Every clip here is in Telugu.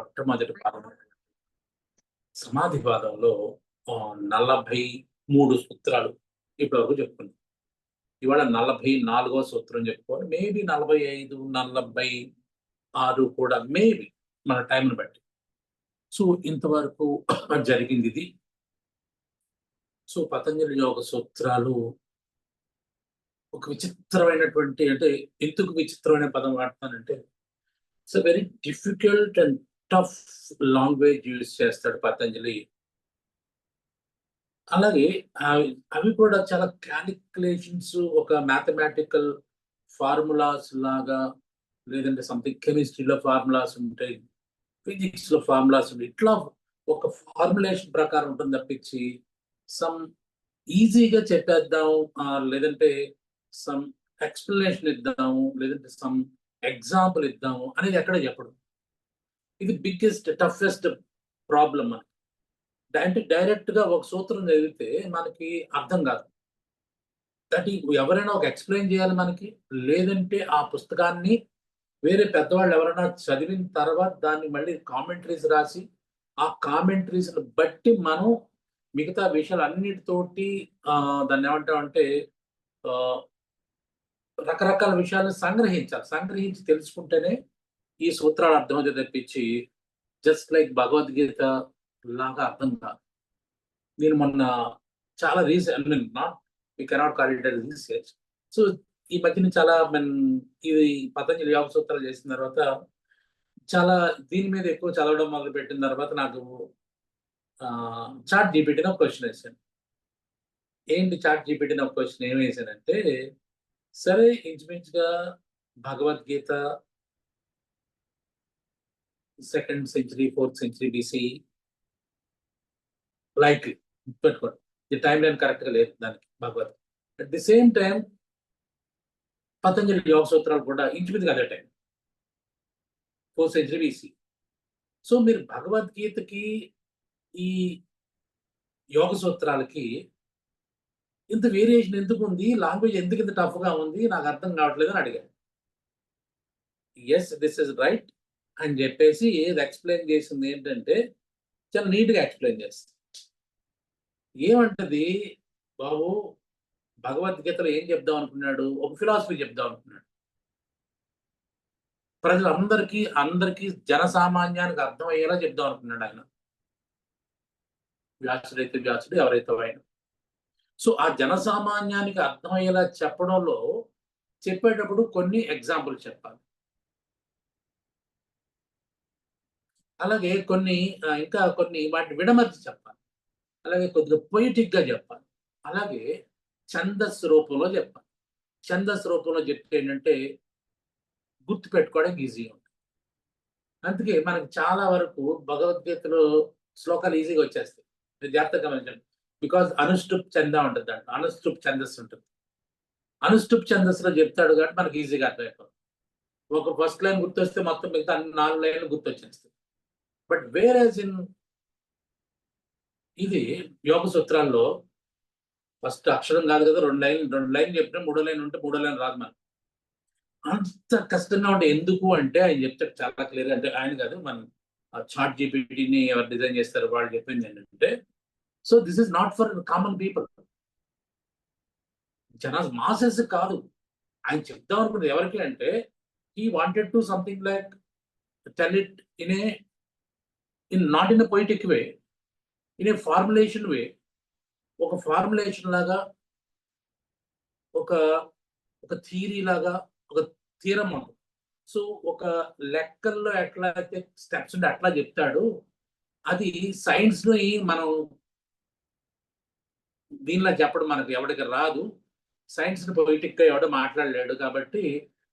మొట్టమొదటి పాదం సమాధి పాదంలో 43 సూత్రాలు ఇప్పటివరకు చెప్పుకున్నాం. ఇవాళ 44వ సూత్రం చెప్పుకోవాలి. మేబీ 45, 46 కూడా మేబీ మన టైంని బట్టి. సో ఇంతవరకు జరిగింది ఇది. సో పతంజలి యోగ సూత్రాలు ఒక విచిత్రమైనటువంటి, అంటే ఎందుకు విచిత్రమైన పదం వాడతానంటే, it's a very difficult and tough language use చేస్తాడు పతంజలి. అలాగే అవి కూడా చాలా క్యాలిక్యులేషన్స్, ఒక మ్యాథమెటికల్ ఫార్ములాస్ లాగా, లేదంటే సంథింగ్ కెమిస్ట్రీలో ఫార్ములాస్ ఉంటాయి, ఫిజిక్స్ లో ఫార్ములాస్ ఉంటాయి. ఇట్లా ఒక ఫార్ములేషన్ ప్రకారం ఉంటుంది తప్పించి సమ్ ఈజీగా చెప్పేద్దాం, లేదంటే సమ్ ఎక్స్ప్లెనేషన్ ఇద్దాము, లేదంటే సమ్ ఎగ్జాంపుల్ ఇద్దాము అనేది ఎక్కడ చెప్పడు. ఇది బిగ్గెస్ట్ టఫెస్ట్ ప్రాబ్లం. అంటే డైరెక్ట్ గా ఒక సూత్రం చదివితే మనకి అర్థం కాదు. దట్ ఎవరైనా ఒక ఎక్స్ప్లెయిన్ చేయాలి మనకి, లేదంటే ఆ పుస్తకాన్ని వేరే పెద్దవాళ్ళు ఎవరైనా చదివిన తర్వాత దాన్ని మళ్ళీ కామెంటరీస్ రాసి, ఆ కామెంటరీస్ బట్టి మనం మిగతా విషయాలు అన్నిటితోటి దాన్ని ఏమంటామంటే రకరకాల విషయాలను సంగ్రహించి తెలుసుకుంటేనే ఈ సూత్రాలు అర్థమవుతాయి తప్పించి జస్ట్ లైక్ భగవద్గీత లాగా అర్థం కాదు. నేను మొన్న చాలా not we cannot call it as research. So ఈ మధ్యన చాలా ఇది పతంజలి యోగ సూత్రాలు చేసిన తర్వాత చాలా దీని మీద ఎక్కువ చదవడం మొదలు పెట్టిన తర్వాత నాకు చాట్ జీపీటీని ఒక క్వశ్చన్ వేసాను. ఏంటి చాట్ జీపీటీని ఒక క్వశ్చన్ ఏం వేసానంటే, సరే ఇంచుమించుగా Bhagavad Gita 2nd century 4th century BCE likely పెట్టుకోండి, ఈ టైం లైన్ కరెక్ట్ గా లేదు దానికి Bhagavad Gita. At the same time Patanjali yoga సూత్రాలు కూడా ఇంచుమించుగా అదే time 4th century BCE. So మీరు భగవద్గీతకి ఈ యోగ సూత్రాలకి ఇంత వేరియేషన్ ఎందుకు ఉంది, లాంగ్వేజ్ ఎందుకు ఇంత టఫ్ గా ఉంది, నాకు అర్థం కావట్లేదు అని అడిగాను. ఎస్ దిస్ ఇస్ రైట్ అని చెప్పేసి ఏది ఎక్స్ప్లెయిన్ చేసింది ఏంటంటే చాలా నీట్ గా ఎక్స్ప్లెయిన్ చేస్తుంది. ఏమంటది, బాబు భగవద్గీతలో ఏం చెప్దాం అనుకున్నాడు, ఒక ఫిలాసఫీ చెప్దాం అనుకున్నాడు. అందరికీ జనసామాన్యానికి అర్థమయ్యేలా చెప్దాం అనుకున్నాడు ఆయన. వ్యాసుడైతే వ్యాసుడు, ఎవరైతే ఆయన. సో ఆ జనసామాన్యానికి అర్థమయ్యేలా చెప్పడంలో చెప్పేటప్పుడు కొన్ని ఎగ్జాంపుల్ చెప్పాలి, అలాగే ఇంకా కొన్ని వాటిని విడమర్చి చెప్పాలి, అలాగే కొద్దిగా పొయిటిక్ గా చెప్పాలి, అలాగే ఛందస్సు రూపంలో చెప్పాలి. ఛందస్సు రూపంలో చెప్తే ఏంటంటే గుర్తు పెట్టుకోవడానికి ఈజీగా ఉంటుంది. అందుకే మనకి చాలా వరకు భగవద్గీతలో శ్లోకాలు ఈజీగా వచ్చేస్తాయి. జాగ్రత్తగా గమనించండి. బికాజ్ అనుష్టుప్ ఛంద ఉంటుంది, దాంట్లో అనుష్టుప్ ఛందస్సు ఉంటుంది. అనుష్టుప్ ఛందస్సులో చెప్తాడు కాబట్టి మనకి ఈజీగా అర్థమైపోతుంది. ఒక ఫస్ట్ లైన్ గుర్తొస్తే మొత్తం మిగతా 4 లైన్లు గుర్తొచ్చేస్తాయి. బట్ వేరేజ్ ఇన్ ఇది యోగ సూత్రాల్లో ఫస్ట్ అక్షరం కాదు కదా, 2 లైన్లు చెప్పినా 3వ లైన్ ఉంటే 3వ లైన్ రాదు మనకు. అంత కష్టంగా ఉంటే ఎందుకు అంటే ఆయన చెప్తాడు చాలా క్లియర్గా. అంటే ఆయన కాదు, మన చాట్ జీపీటీని ఎవరు డిజైన్ చేస్తారు వాళ్ళు చెప్పింది ఏంటంటే, so this is not for common people, masses కాదు. ఆయన చెప్దాం అనుకున్నది ఎవరికి అంటే, he wanted to something like tell it not in poetic way, in a formulation way. ఒక ఫార్ములేషన్ లాగా, ఒక థియరీ లాగా, ఒక థీరం. సో ఒక లెక్కల్లో ఎట్లా అయితే స్టెప్స్ ఉంటే అట్లా చెప్తాడు. అది సైన్స్ ని మనం దీనిలో చెప్పడం మనకు ఎవరికి రాదు. సైన్స్ ని పొయిటిక్ గా ఎవడో మాట్లాడలేడు. కాబట్టి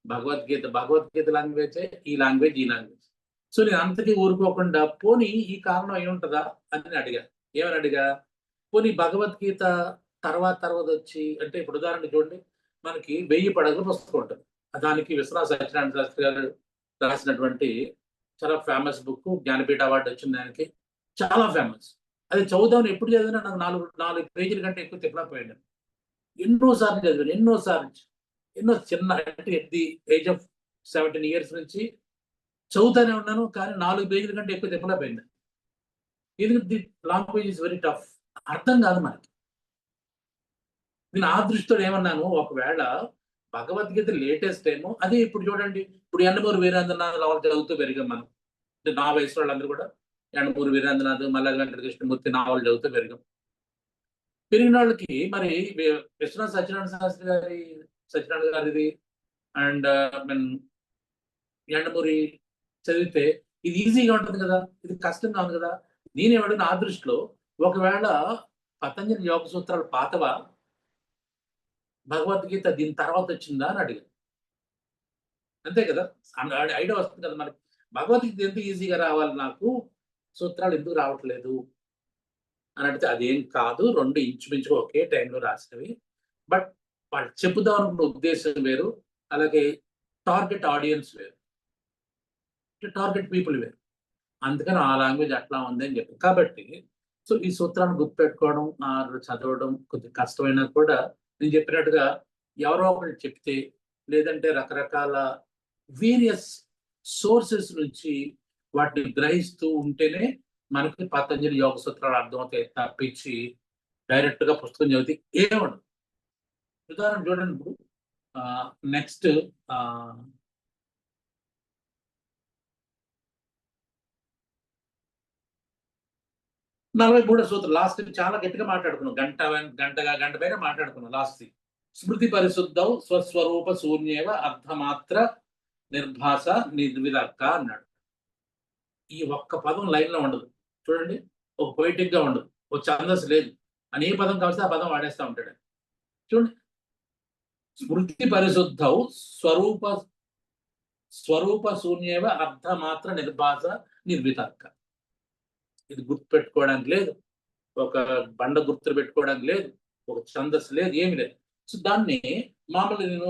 భగవద్గీత లాంగ్వేజ్, ఈ లాంగ్వేజ్. సో నేను అంతకీ ఊరుకోకుండా పోనీ ఈ కారణం ఏముంటుందా అని అడిగా. ఏమని అడిగా, పోనీ భగవద్గీత తర్వాత వచ్చి, అంటే ఇప్పుడు ఉదాహరణ చూడండి, మనకి 1000 పడగల పుస్తకం ఉంటుంది. దానికి విశ్వనాథ సత్యనారాయణ శాస్త్రి గారు రాసినటువంటి చాలా ఫేమస్ బుక్, జ్ఞానపీఠ అవార్డు వచ్చింది దానికి, చాలా ఫేమస్. అది చదువుదామని ఎప్పుడు చదివినా నాకు 4 పేజీల కంటే ఎక్కువ తిప్పలేకపోయాను. ఎన్నోసార్లు చదివాను, ఎన్నో చిన్న, అంటే at the age of 17 years నుంచి చదువుతానే ఉన్నాను, కానీ 4 పేజీల కంటే ఎక్కువ చెప్పలేకపోయింది. ఎందుకంటే long page is very tough. అర్థం కాదు మనకి. నేను ఆ దృష్టితో ఏమన్నాను, ఒకవేళ భగవద్గీత లేటెస్ట్ ఏమో అదే ఇప్పుడు చూడండి, ఇప్పుడు 'యండమూరి వీరేంద్రనాథ్' నవల చదువుతూ పెరిగాం మనం. అంటే నా వయసు వాళ్ళందరూ కూడా 'యండమూరి వీరేంద్రనాథ్', 'మల్లాది వెంకట కృష్ణమూర్తి' నావల్ చదువుతూ పెరిగాం. పెరిగినోళ్ళకి మరి విశ్వనాథ్ సత్యనారాయణ శాస్త్రి సత్యనారాయణ గారిది అండ్ మీన్ 'యండమూరి' చదివితే ఇది ఈజీగా ఉంటుంది కదా! ఇది కష్టంగా ఉంది కదా! నేనేమడిగిన నా దృష్టిలో ఒకవేళ పతంజలి యోగ సూత్రాలు పాతవా? భగవద్గీత దీని తర్వాత వచ్చిందా అని అడిగాను. అంతే కదా! ఐడియా వస్తుంది కదా మనకి. భగవద్గీత ఎందుకు ఈజీగా రావాలి నాకు? సూత్రాలు ఎందుకు రావట్లేదు? అని అడిగితే అదేం కాదు. 2 ఇంచుమించుగా ఒకే టైంలో రాసినవి. బట్ వాళ్ళు చెప్పుదాం అనుకున్న ఉద్దేశ్యం వేరు. అలాగే టార్గెట్ ఆడియన్స్ వేరు. టార్గెట్ పీపుల్ వేరు. అందుకని ఆ లాంగ్వేజ్ అట్లా ఉంది అని చెప్పి. కాబట్టి సో ఈ సూత్రాన్ని గుర్తుపెట్టుకోవడం, చదవడం కొద్దిగా కష్టమైనా కూడా నేను చెప్పినట్టుగా ఎవరో ఒకళ్ళు చెప్తే, లేదంటే రకరకాల వేరియస్ సోర్సెస్ నుంచి వాటిని గ్రహిస్తూ ఉంటేనే మనకి పతంజలి యోగ సూత్రాలు అర్థమవుతాయి తప్పించి డైరెక్ట్‌గా పుస్తకం చదివితే ఏముండదు. ఉదాహరణ చూడండి ఇప్పుడు నెక్స్ట్ ఆహ్ 43 సూత్రం లాస్ట్ చాలా గట్టిగా మాట్లాడుకున్నాం. గంట పైన మాట్లాడుకున్నాం లాస్ట్‌ది. స్మృతి పరిశుద్ధౌ స్వస్వరూప శూన్యేవ అర్థమాత్ర నిర్భాస నిర్వితర్క అన్నాడు. ఈ ఒక్క పదం లైన్‌లో ఉండదు. చూడండి. ఒక పొయిటిక్‌గా ఉండదు. ఒక ఛందస్సు లేదు. అని ఏ పదం కలిస్తే ఆ పదం వాడేస్తా ఉంటాడు. చూడండి. స్మృతి పరిశుద్ధౌ స్వరూప స్వరూప శూన్యేవ అర్థమాత్ర నిర్భాస నిర్వితర్క. ఇది గుర్తుపెట్టుకోవడానికి లేదు. ఒక బండ గుర్తులు పెట్టుకోవడానికి లేదు. ఒక ఛందస్సు లేదు. ఏమి లేదు. సో దాన్ని మామూలుగా నేను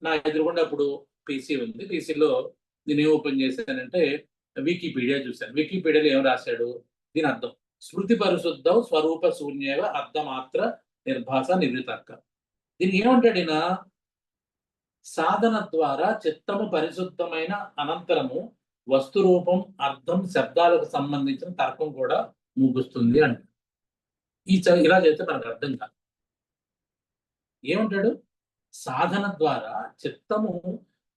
నా ఎదురుగుండా ఇప్పుడు పీసీ ఉంది. పీసీలో నేనేం ఓపెన్ చేశానంటే వికీపీడియా చూశాను. వికీపీడియాలో ఏం రాశాడు? దీని అర్థం. స్మృతి పరిశుద్ధం స్వరూప శూన్యేవ అర్థమాత్ర నిర్భాస నిర్వితర్క. దీన్ని ఏమంటాడు ఈయన? సాధన ద్వారా చిత్తము పరిశుద్ధమైన అనంతరము వస్తు రూపం, అర్థం, శబ్దాలకు సంబంధించిన తర్కం కూడా ముగుస్తుంది అంట. ఇలా చేస్తే మనకు అర్థం కాదు. ఏమంటాడు? సాధన ద్వారా చిత్తము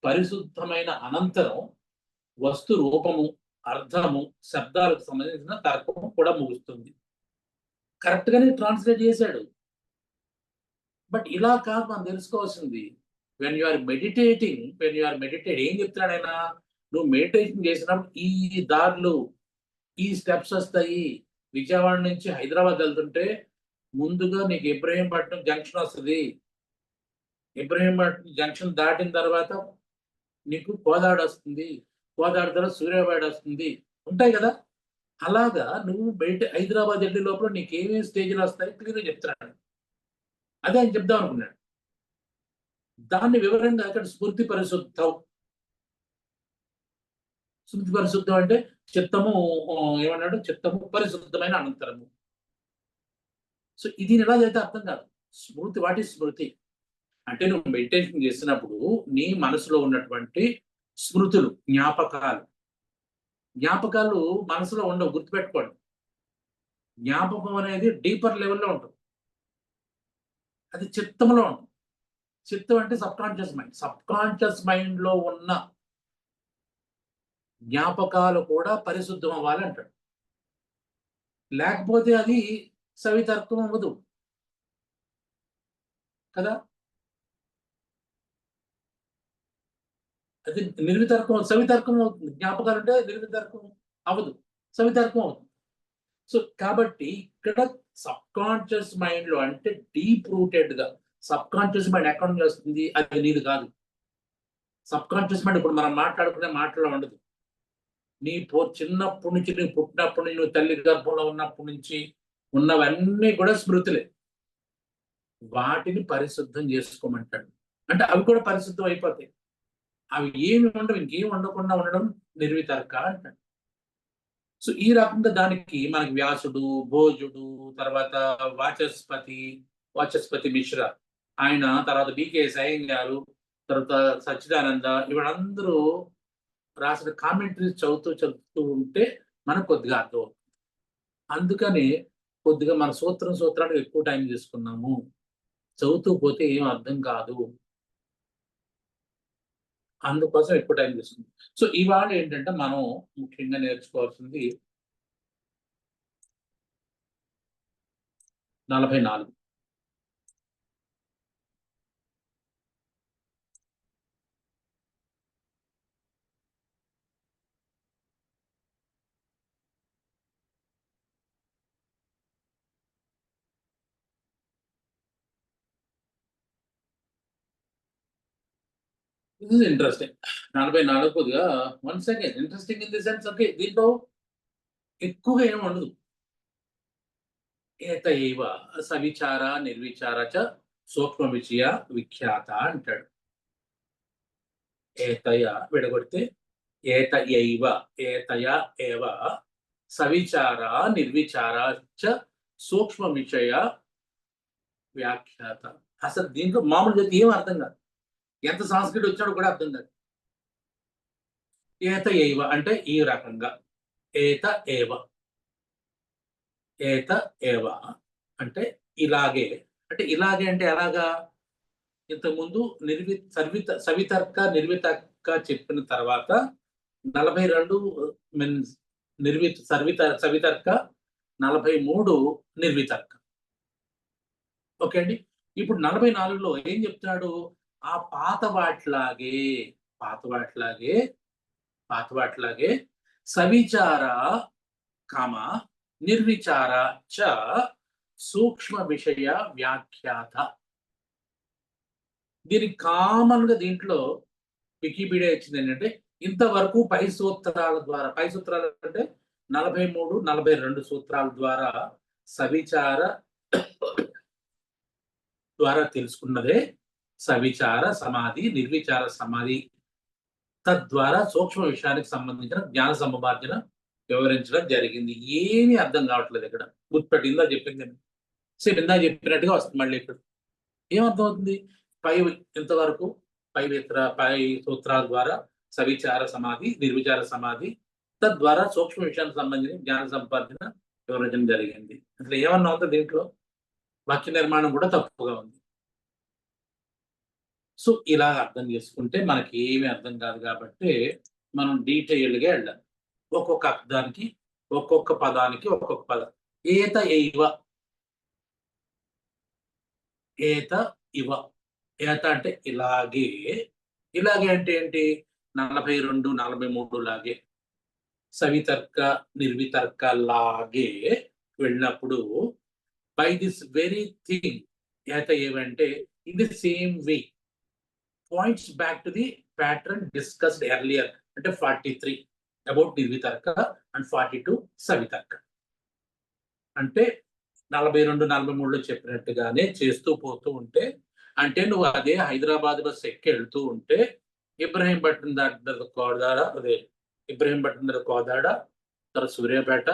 పరిశుద్ధమైన అనంతరం వస్తు రూపము, అర్థము, శబ్దాలకు సంబంధించిన తర్కము కూడా ముగుస్తుంది. కరెక్ట్ గానే ట్రాన్స్లేట్ చేశాడు. బట్ ఇలా కాదు మనం తెలుసుకోవాల్సింది. వెన్ యు ఆర్ మెడిటేటింగ్ ఏం చెప్తున్నాడు ఆయన? నువ్వు మెడిటేషన్ చేసినప్పుడు ఈ దారులు, ఈ స్టెప్స్ వస్తాయి. విజయవాడ నుంచి హైదరాబాద్ వెళ్తుంటే ముందుగా నీకు ఇబ్రహీంపట్నం జంక్షన్ వస్తది. ఇబ్రహీంపట్నం జంక్షన్ దాటిన తర్వాత నీకు కోదాడ వస్తుంది. కోదాడ తర్వాత సూర్యాపేట వస్తుంది. ఉంటాయి కదా! అలాగా నువ్వు హైదరాబాద్ వెళ్ళే లోపల నీకేమేమి స్టేజ్‌లు వస్తాయి క్లియర్‌గా చెప్తున్నాడు. అదే ఆయన చెప్దాం అనుకున్నాడు. దాన్ని వివరంగా అక్కడ స్మృతి పరిశుద్ధం. స్మృతి పరిశుద్ధం అంటే చిత్తము ఏమన్నాడు? చిత్తము పరిశుద్ధమైన అనంతరము. సో ఇది ఎలా చేస్తే అర్థం కాదు. స్మృతి వాట్ ఈస్ స్మృతి? అంటే నువ్వు మెడిటేషన్ చేసినప్పుడు నీ మనసులో ఉన్నటువంటి స్మృతులు, జ్ఞాపకాలు మనసులో ఉండవు. గుర్తుపెట్టుకోండి. జ్ఞాపకం అనేది డీపర్ లెవెల్‌లో ఉంటుంది. అది చిత్తంలో ఉంటుంది. చిత్తం అంటే సబ్‌కాన్షియస్ మైండ్. సబ్‌కాన్షియస్ మైండ్‌లో ఉన్న జ్ఞాపకాలు కూడా పరిశుద్ధం అవ్వాలి అంటాడు. లేకపోతే అది సవితర్కం అవ్వదు. కదా! అది సవితర్కం అవుతుంది. జ్ఞాపకాలు అంటే నిర్వితర్కం అవ్వదు. సవితర్కం అవుతుంది. సో కాబట్టి ఇక్కడ సబ్‌కాన్షియస్ మైండ్‌లో అంటే డీప్ రూటెడ్‌గా సబ్‌కాన్షియస్ మైండ్ ఎక్కడి నుంచి వస్తుంది? అది నీది కాదు. సబ్‌కాన్షియస్ మైండ్ ఇప్పుడు మనం మాట్లాడుకునే మాటల్లో ఉండదు. చిన్నప్పటి నుంచి నువ్వు పుట్టినప్పటి నుంచి నువ్వు తల్లి గర్భంలో ఉన్నప్పటి నుంచి ఉన్నవన్నీ కూడా స్మృతులే. వాటిని పరిశుద్ధం చేసుకోమంటాడు. అంటే అవి కూడా పరిశుద్ధం అయిపోతాయి. అవి ఏమి ఉండవు. ఇంకేం ఉండకుండా ఉండడం నిర్వితర్క అంటాడు. సో ఈ రకంగా దానికి మనకి వ్యాసుడు, భోజుడు, తర్వాత వాచస్పతి మిశ్ర, ఆయన తర్వాత బికే సయ్యంగారు, తర్వాత సచ్చిదానంద వీళ్ళందరూ రాసిన కామెంటరీస్ చదువుతూ ఉంటే మనకు కొద్దిగా అర్థం అవుతుంది. అందుకని కొద్దిగా మన సూత్రానికి ఎక్కువ టైం తీసుకున్నాము. చదువుతూ పోతే ఏం అర్థం కాదు. అందుకోసం ఎక్కువ టైం తీసుకున్నాం. సో ఇవాళ ఏంటంటే మనం ముఖ్యంగా నేర్చుకోవాల్సింది 44. This is interesting. 44 కొద్దిగా one second interesting in the sense okay దీంట్లో ఎక్కువగా ఏమి ఉండదు. ఏత ఏవ సవిచార నిర్విచార చ సూక్ష్మ విషయ విఖ్యాత అంటాడు. ఏతయ విడగొడితే ఏతయ ఏవ సవిచార నిర్విచార చ సూక్ష్మ విషయ వ్యాఖ్యాత. అసలు దీంట్లో మామూలుగా ఏం అర్థం కాదు. ఎంత సంస్కృతి వచ్చాడో కూడా అర్థం కాదు. ఏత ఏవ అంటే ఈ రకంగా, ఏత ఏవ ఏత ఏవ అంటే ఇలాగే. అంటే ఇలాగే అంటే ఎలాగా? ఇంతకుముందు సవితర్క నిర్వితర్క చెప్పిన తర్వాత 42 మీన్స్ సవితర్క, 43 నిర్వితర్క. ఓకే అండి. ఇప్పుడు 44లో ఏం చెప్తున్నాడు? ఆ పాత వాటిలాగే సవిచార నిర్విచార చ సూక్ష్మ విషయ వ్యాఖ్యాత. దీనికి కామన్ గా దీంట్లో వికీపీడియా ఇచ్చింది ఏంటంటే ఇంతవరకు పై సూత్రాలు అంటే 43, 42 సూత్రాల ద్వారా సవిచార ద్వారా తెలుసుకున్నదే సవిచార సమాధి, నిర్విచార సమాధి. తద్వారా సూక్ష్మ విషయానికి సంబంధించిన జ్ఞాన సముపార్జన వివరించడం జరిగింది. ఏమీ అర్థం కావట్లేదు ఇక్కడ. గుర్తుపెట్టి ఇందా చెప్పింది ఇందా చెప్పినట్టుగా వస్తుంది. మళ్ళీ ఇక్కడ ఏమర్థం అవుతుంది? ఇంతవరకు పై సూత్రాల ద్వారా సవిచార సమాధి, నిర్విచార సమాధి, తద్వారా సూక్ష్మ విషయానికి సంబంధించిన జ్ఞాన సంపాదన వివరించడం జరిగింది. అసలు ఏమన్నా ఉందో దీంట్లో? వాక్య నిర్మాణం కూడా తప్పుగా ఉంది. సో ఇలా అర్థం చేసుకుంటే మనకి ఏమి అర్థం కాదు. కాబట్టి మనం డీటెయిల్గా వెళ్ళాలి. ఒక్కొక్క అర్థానికి, ఒక్కొక్క పదానికి ఒక్కొక్క పదం. ఏత ఇవ ఏత అంటే ఇలాగే అంటే ఏంటి? 42, 43 లాగే సవితర్క నిర్వితర్క లాగే వెళ్ళినప్పుడు బై దిస్ వెరీ థింగ్ ఏత ఏవంటే in the same way points back to the pattern discussed earlier. అంటే 43 అబౌట్ నిర్వితర్క అండ్ 42 సవితర్క. అంటే 42, 43లో చెప్పినట్టుగానే చేస్తూ పోతూ ఉంటే, అంటే నువ్వు అదే హైదరాబాద్ బస్ ఎక్కి వెళ్తూ ఉంటే ఇబ్రహీంపట్నం కోదాడ, తర్వాత సూర్యాపేట,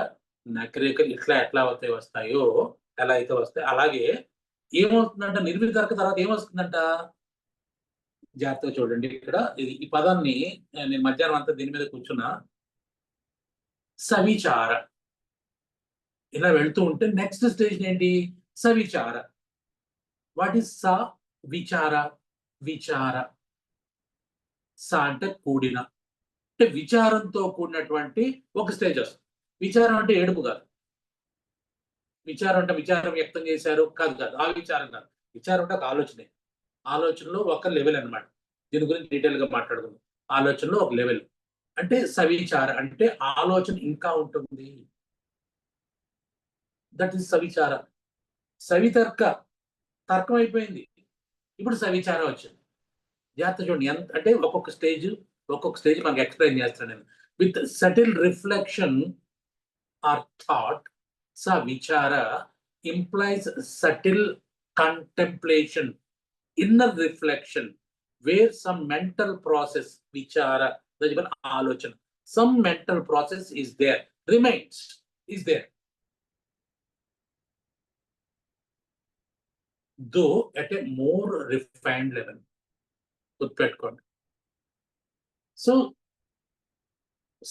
నకిరేకల్ ఎట్లా వస్తాయో ఎలా అయితే వస్తాయి అలాగే ఏమవుతుందంట నిర్వితర్క తర్వాత ఏమొస్తుందంట? జాగ్రత్తగా చూడండి. ఇక్కడ ఈ పదాన్ని నేను మధ్యాహ్నం అంతా దీని మీద కూర్చున్నా. సవిచార ఇలా వెళ్తూ ఉంటే నెక్స్ట్ స్టేజ్ ఏంటి? సవిచార. వాట్ ఈస్ విచార. అంటే కూడిన, అంటే విచారంతో కూడినటువంటి ఒక స్టేజ్ వస్తుంది. విచారం అంటే ఏడుపు కాదు. విచారం అంటే విచారం వ్యక్తం చేశారు కాదు. ఆ విచారం కాదు. విచారం అంటే ఒక ఆలోచనలో ఒక లెవెల్ అనమాట. దీని గురించి డీటెయిల్ గా మాట్లాడుకుందాం. ఆలోచనలో ఒక లెవెల్ అంటే సవిచార అంటే ఆలోచన ఇంకా ఉంటుంది. That is సవిచార. సవితర్క తర్కం అయిపోయింది. ఇప్పుడు సవిచార వచ్చింది. జాగ్రత్త చూడండి. అంటే ఒక్కొక్క స్టేజ్ మనకి ఎక్స్ప్లెయిన్ చేస్తాను నేను. With subtle reflection or thought, సవిచార implies subtle contemplation, inner reflection, where some mental process, vichara, even alochana, some mental process is there, is there. Though at a more refined level. So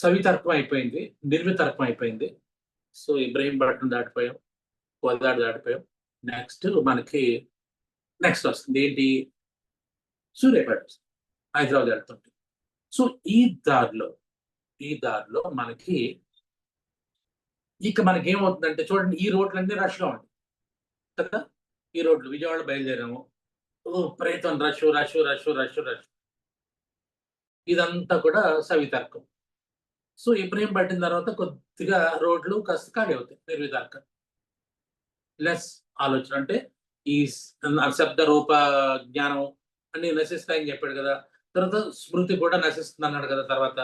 సవితర్కం అయిపోయింది, నిర్వితర్కం అయిపోయింది. సో ఇబ్రహీంపట్నం దాటిపోయాం, కోదాడ దాటిపోయాం. నెక్స్ట్ మనకి నెక్స్ట్ వస్తుంది ఏంటి, సూర్యాపేట హైదరాబాద్ వెళ్తుంది. సో ఈ దారిలో మనకి ఇక మనకి ఏమవుతుందంటే చూడండి, ఈ రోడ్లన్నీ రష్గా ఉంటాయి కదా. ఈ రోడ్లు విజయవాడ బయలుదేరాము, విపరీతం rush rush rush rush rush. ఇదంతా కూడా సవితర్కం. సో ఇబ్రహీం పట్టిన తర్వాత కొద్దిగా రోడ్లు కాస్త ఖాళీ అవుతాయి, నిర్వితర్కం. లెస్ ఆలోచన అంటే ఈ శబ్ద రూప జ్ఞానం అన్ని నశిస్తాయని చెప్పాడు కదా. తర్వాత స్మృతి కూడా నశిస్తుంది అన్నాడు కదా తర్వాత.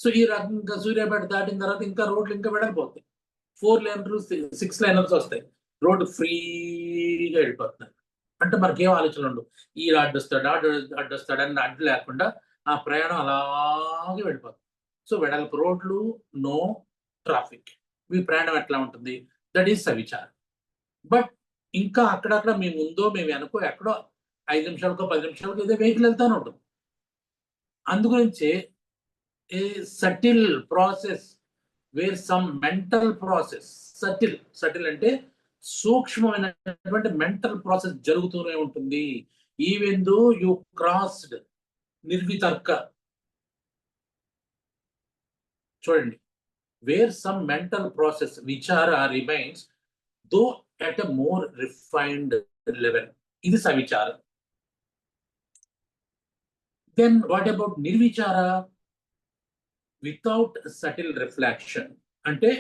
సో ఈ రకంగా సూర్యాపేట దాటిన తర్వాత ఇంకా రోడ్లు ఇంకా వెడలిపోతాయి, 4 లేన్లు 6 లైనర్స్ వస్తాయి, రోడ్డు ఫ్రీగా వెళ్ళిపోతున్నాయి. అంటే మనకేం ఆలోచనలు ఉండవు, ఈ అడ్డొస్తాడు అడ్డొస్తాడు అని అడ్డు లేకుండా ఆ ప్రయాణం అలాగే వెళ్ళిపోతుంది. సో వెడల్పు రోడ్లు, నో ట్రాఫిక్, మీ ప్రయాణం ఎట్లా ఉంటుంది, దట్ ఈస్ సవిచారం. బట్ ఇంకా అక్కడక్కడ మీ ముందో మేము వెనకో ఎక్కడో 5 నిమిషాలకో 10 నిమిషాలకో ఏదో వెహికల్ వెళ్తానే ఉంటుంది. అందుగురించి a subtle process where some mental process, subtle అంటే సూక్ష్మమైనటువంటి మెంటల్ ప్రాసెస్ జరుగుతూనే ఉంటుంది. ఈవెన్ దో యు క్రాస్డ్ నిర్వితర్క, చూడండి, వేర్ సమ్ మెంటల్ ప్రాసెస్ విచార remains though at a more refined level. ఇది సవిచారం. Then what about నిర్విచార? Without subtle reflection. అంటే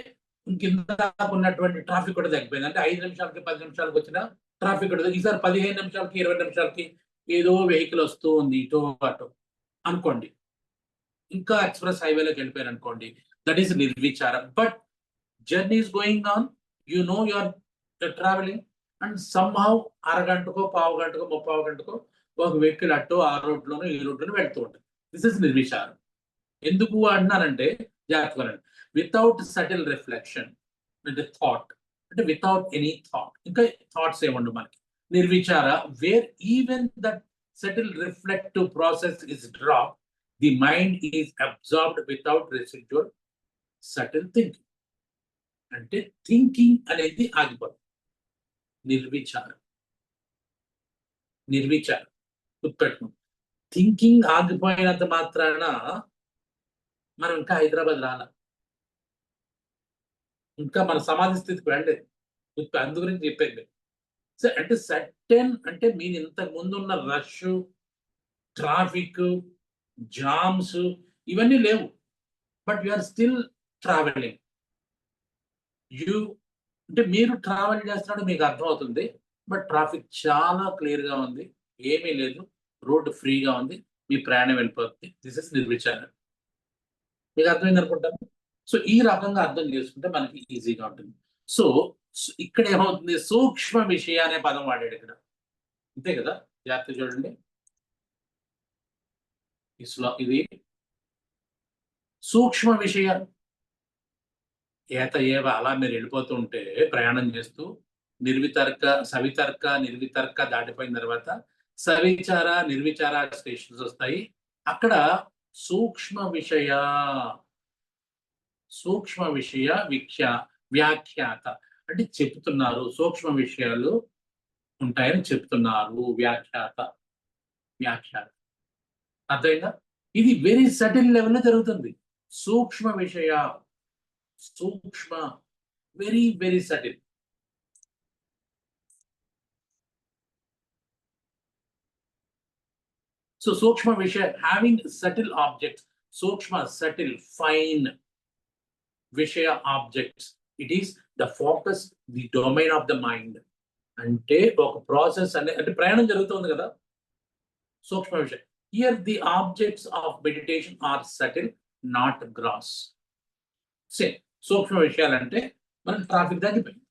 ఇంకిందాక ఉన్నటువంటి ట్రాఫిక్ కూడా తగ్గిపోయింది. అంటే 5 నిమిషాలకి 10 నిమిషాలకి వచ్చిన ట్రాఫిక్ కూడా ఈసారి 15 నిమిషాలకి 20 నిమిషాలకి ఏదో వెహికల్ వస్తూ ఉంది ఇటో అటో అనుకోండి, ఇంకా ఎక్స్ప్రెస్ హైవేలోకి వెళ్ళిపోయారు అనుకోండి, దట్ ఈస్ నిర్విచారం. But journey is going on, you know you are travelling, and somehow అరగంటకో పావు గంటకో 30 గంటకో ఒక వెహికల్ అట్టో ఆ రోడ్లోనూ ఈ రోడ్లోనూ వెళ్తూ ఉంటుంది. దిస్ ఇస్ నిర్విచారం. ఎందుకు అంటున్నారంటే జాగ్రత్తగా, వితౌట్ సటిల్ రిఫ్లెక్షన్ అంటే థాట్, అంటే వితౌట్ ఎనీ థాట్, ఇంకా థాట్స్ ఏముండు మనకి. నిర్విచార where even that subtle reflective process is drop, the mind is absorbed without residual subtle thinking. అంటే థింకింగ్ అనేది ఆగిపోతుంది. నిర్విచారం గుర్తుపెట్టుకోండి. థింకింగ్ ఆగిపోయినంత మాత్రాన మనం ఇంకా హైదరాబాద్ రాల, ఇంకా మన సమాధి స్థితికి వెళ్ళలేదు. అందు గురించి చెప్పేది. సో అంటే సర్టెన్ అంటే మీరు ఇంతకు ముందు ఉన్న రష్, ట్రాఫిక్, జామ్స్ ఇవన్నీ లేవు. But you are still travelling. అంటే మీరు ట్రావెల్ చేస్తున్నాడు మీకు అర్థమవుతుంది, బట్ ట్రాఫిక్ చాలా క్లియర్గా ఉంది, ఏమీ లేదు, రోడ్డు ఫ్రీగా ఉంది, మీ ప్రయాణం వెళ్ళిపోతుంది. దిస్ ఇస్ నిర్విచారం. మీకు అర్థమైంది అనుకుంటాను. సో ఈ రకంగా అర్థం చేసుకుంటే మనకి ఈజీగా ఉంటుంది. సో ఇక్కడ ఏమవుతుంది, సూక్ష్మ విషయ అనే పదం వాడాడు ఇక్కడ, అంతే కదా. జాగ్రత్త చూడండి, ఇది సూక్ష్మ విషయ. ఏత ఏవ అలా మీరు వెళ్ళిపోతూ ఉంటే ప్రయాణం చేస్తూ నిర్వితర్క దాటిపోయిన తర్వాత సవిచార నిర్విచార స్టేషన్స్ వస్తాయి. అక్కడ సూక్ష్మ విషయ వ్యాఖ్యాత అంటే చెప్తున్నారు, సూక్ష్మ విషయాలు ఉంటాయని చెప్తున్నారు. వ్యాఖ్యాత అర్థమైందా? ఇది వెరీ సటిల్ లెవెల్లో జరుగుతుంది. సూక్ష్మ విషయ, very very subtle. So Sukshma Vishaya, having subtle objects, Sukshma, subtle, fine Vishaya objects, it is the focus, the domain of the mind. అంటే ఒక ప్రాసెస్ అంటే ప్రయాణం జరుగుతుంది కదా, సూక్ష్మ విషయం. Here the objects of meditation are subtle, not gross. సేమ్ సూక్ష్మ విషయాలంటే మనకి ట్రాఫిక్ తగ్గిపోయింది.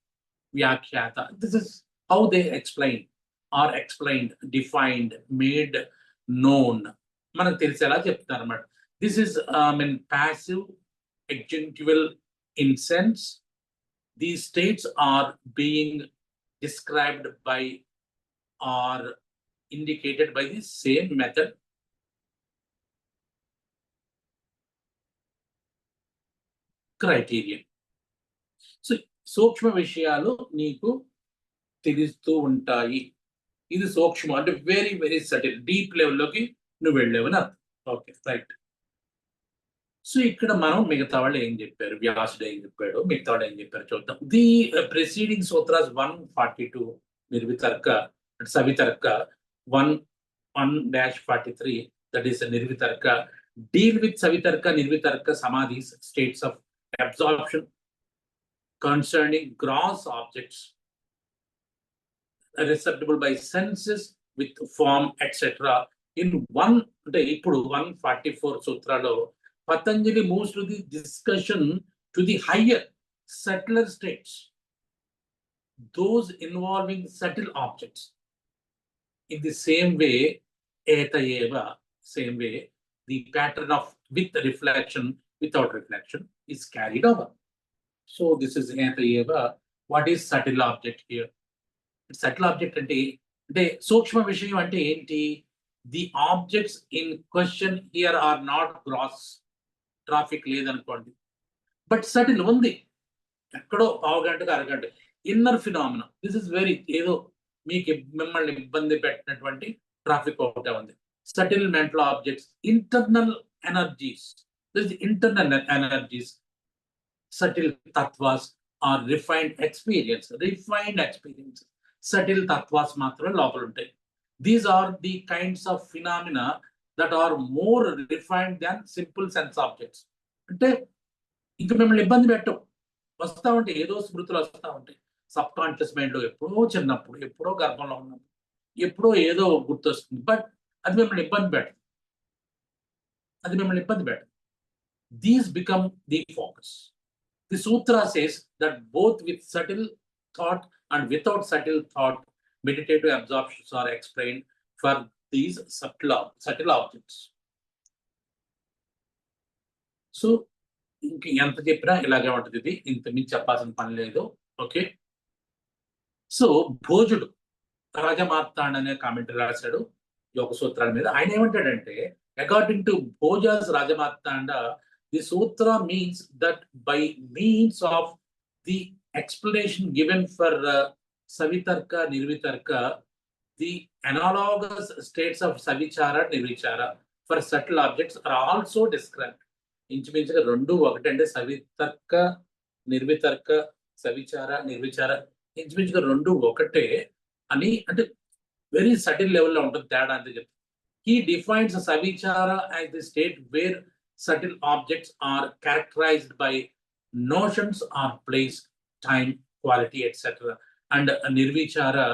వ్యాఖ్యాత, this is how they explain or explained, defined, made known, మనకు తెలిసేలా చెప్తారు అన్నమాట. దిస్ ఇస్ passive, adjunctival in sense. These states are being described by or indicated by the same method. Criterion. So సూక్ష్మ విషయాలు నీకు తెలుస్తూ ఉంటాయి. ఇది సూక్ష్మ అంటే వెరీ వెరీ సటిల్, డీప్ లెవెల్లోకి నువ్వు వెళ్ళావని అర్థం. Okay, right. సో ఇక్కడ మనం మిగతా వాళ్ళు ఏం చెప్పారు, వ్యాసుడు ఏం చెప్పాడు, మిగతా వాళ్ళు ఏం చెప్పారు చూద్దాం. The preceding sutras 142 నిర్వితర్క సవితర్క 1-43, that is నిర్వితర్క, deal with savitarka nirvitarka samadhis, states of absorption concerning gross objects receptible by senses with form etc. in one అంటే ఇప్పుడు 144 సూత్రాలో Patanjali moves to the discussion to the higher subtler states, those involving subtle objects. In the same way, eta eva, same way, the pattern of with reflection, without reflection is carried over. So this is eta eva. What is subtle object here? Subtle object అంటే సూక్ష్మ విషయం అంటే ఏంటి? The objects in question here are not gross. Traffic లేదనుకోండి, బట్ సటిల్ ఉంది, ఎక్కడో పావు గంటకు అరగంట. Inner phenomena, this is very ఏదో మీకు మిమ్మల్ని ఇబ్బంది పెట్టినటువంటి ట్రాఫిక్ ఒకటే ఉంది. Subtle mental objects, internal energies, internal energies, subtle తత్వాస్ ఆర్ రిఫైన్డ్ ఎక్స్పీరియన్స్, సటిల్ తత్వాస్ మాత్రమే లోపల ఉంటాయి. These are the kinds of phenomena that are more refined than simple sense objects. అంటే ఇంకా మిమ్మల్ని ఇబ్బంది పెట్టవు, వస్తూ ఉంటాయి, ఏదో స్మృతులు వస్తూ ఉంటాయి. సబ్ కాన్షియస్ మైండ్లో ఎప్పుడో చిన్నప్పుడు, ఎప్పుడో గర్భంలో ఉన్నప్పుడు, ఎప్పుడో ఏదో గుర్తొస్తుంది, బట్ అది మిమ్మల్ని ఇబ్బంది పెట్టదు. These become the focus. The sutra says that both with subtle thought and without subtle thought, meditative absorptions are explained for these subtle objects. So ఇంక ఎంత చెప్పినా ఇలాగే ఉంటుంది, ఇది ఇంత మించి చెప్పాల్సిన పని లేదు. ఓకే, సో భోజుడు రాజమార్తాండ అనే కామెంట్ రాశాడు యోగ సూత్రాల మీద. ఆయన ఏమంటాడంటే, according to Bhoja's Rajamartanda, the sutra means that by means of the explanation given for సవితర్క నిర్వితర్క, the analogous states of savichara nirvichara for subtle objects are also described. ఇంచుమించుగా రెండు ఒకటే, అంటే సవితర్క నిర్వితర్క, సవిచార నిర్విచార ఇంచుమించుగా రెండు ఒకటే అని, అంటే వెరీ సటిల్ లెవెల్లో ఉంటుంది తేడా అంతే చెప్తాను. He defines savichara as the state where subtle objects are characterized by notions or place, time, quality, etc. And nirvichara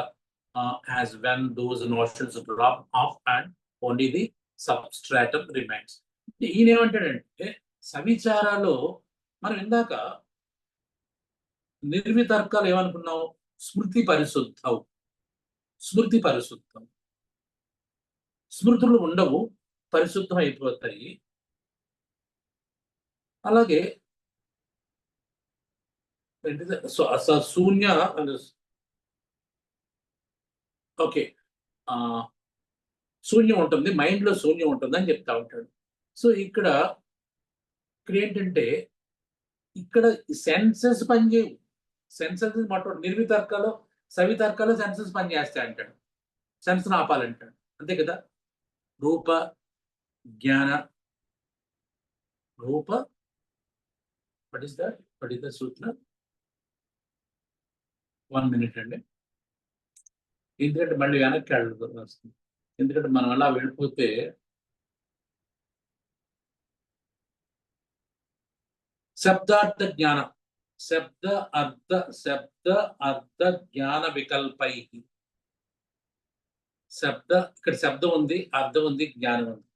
as when those notions drop off and only the substratum remains. ఈయన ఏమంటాడంటే, సవిచారాలో మనం ఇందాక నిర్వితర్కాలు ఏమనుకున్నావు, స్మృతి పరిశుద్ధం, స్మృతులు ఉండవు, పరిశుద్ధం అయిపోతాయి. అలాగే శూన్య, ఓకే, శూన్యం ఉంటుంది, మైండ్లో శూన్యం ఉంటుంది అని చెప్తా ఉంటాడు. సో ఇక్కడ ఏంటంటే, ఇక్కడ సెన్సెస్ పనిచేయవు, సెన్సెస్ మాట నిర్వితర్కాలో సవితర్కాలో సెన్సెస్ పనిచేస్తాయి అంటాడు, సెన్స్ ఆపాలంటాడు, అంతే కదా. రూప జ్ఞాన రూప, what is the sutra, 1 minute అండి, ఎందుకంటే మళ్ళీ వెనక్కి వస్తుంది, ఎందుకంటే మనం అలా వెళ్ళిపోతే శబ్దార్థ జ్ఞానం, శబ్ద అర్థ జ్ఞాన వికల్పై, ఇక్కడ శబ్దం ఉంది, అర్థం ఉంది, జ్ఞానం ఉంది.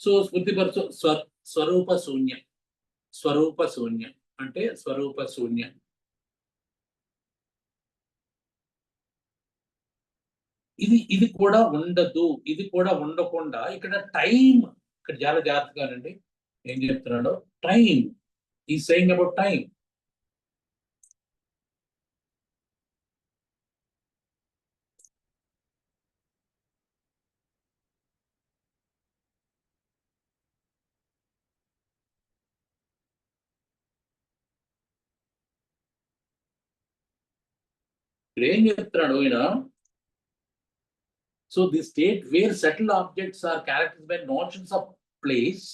సో స్మృతిపరచు స్వరూప శూన్యం అంటే స్వరూప శూన్యం. ఇది కూడా ఉండదు, ఇది కూడా ఉండకుండా ఇక్కడ టైం, ఇక్కడ చాలా జాగ్రత్తగానండి ఏం చెప్తున్నాడో, టైం ఈ సేయింగ్ అబౌట్ టైం. ఇక్కడ ఏం చెప్తున్నాడు ఆయన? So the state where settled objects are characters by notions of place,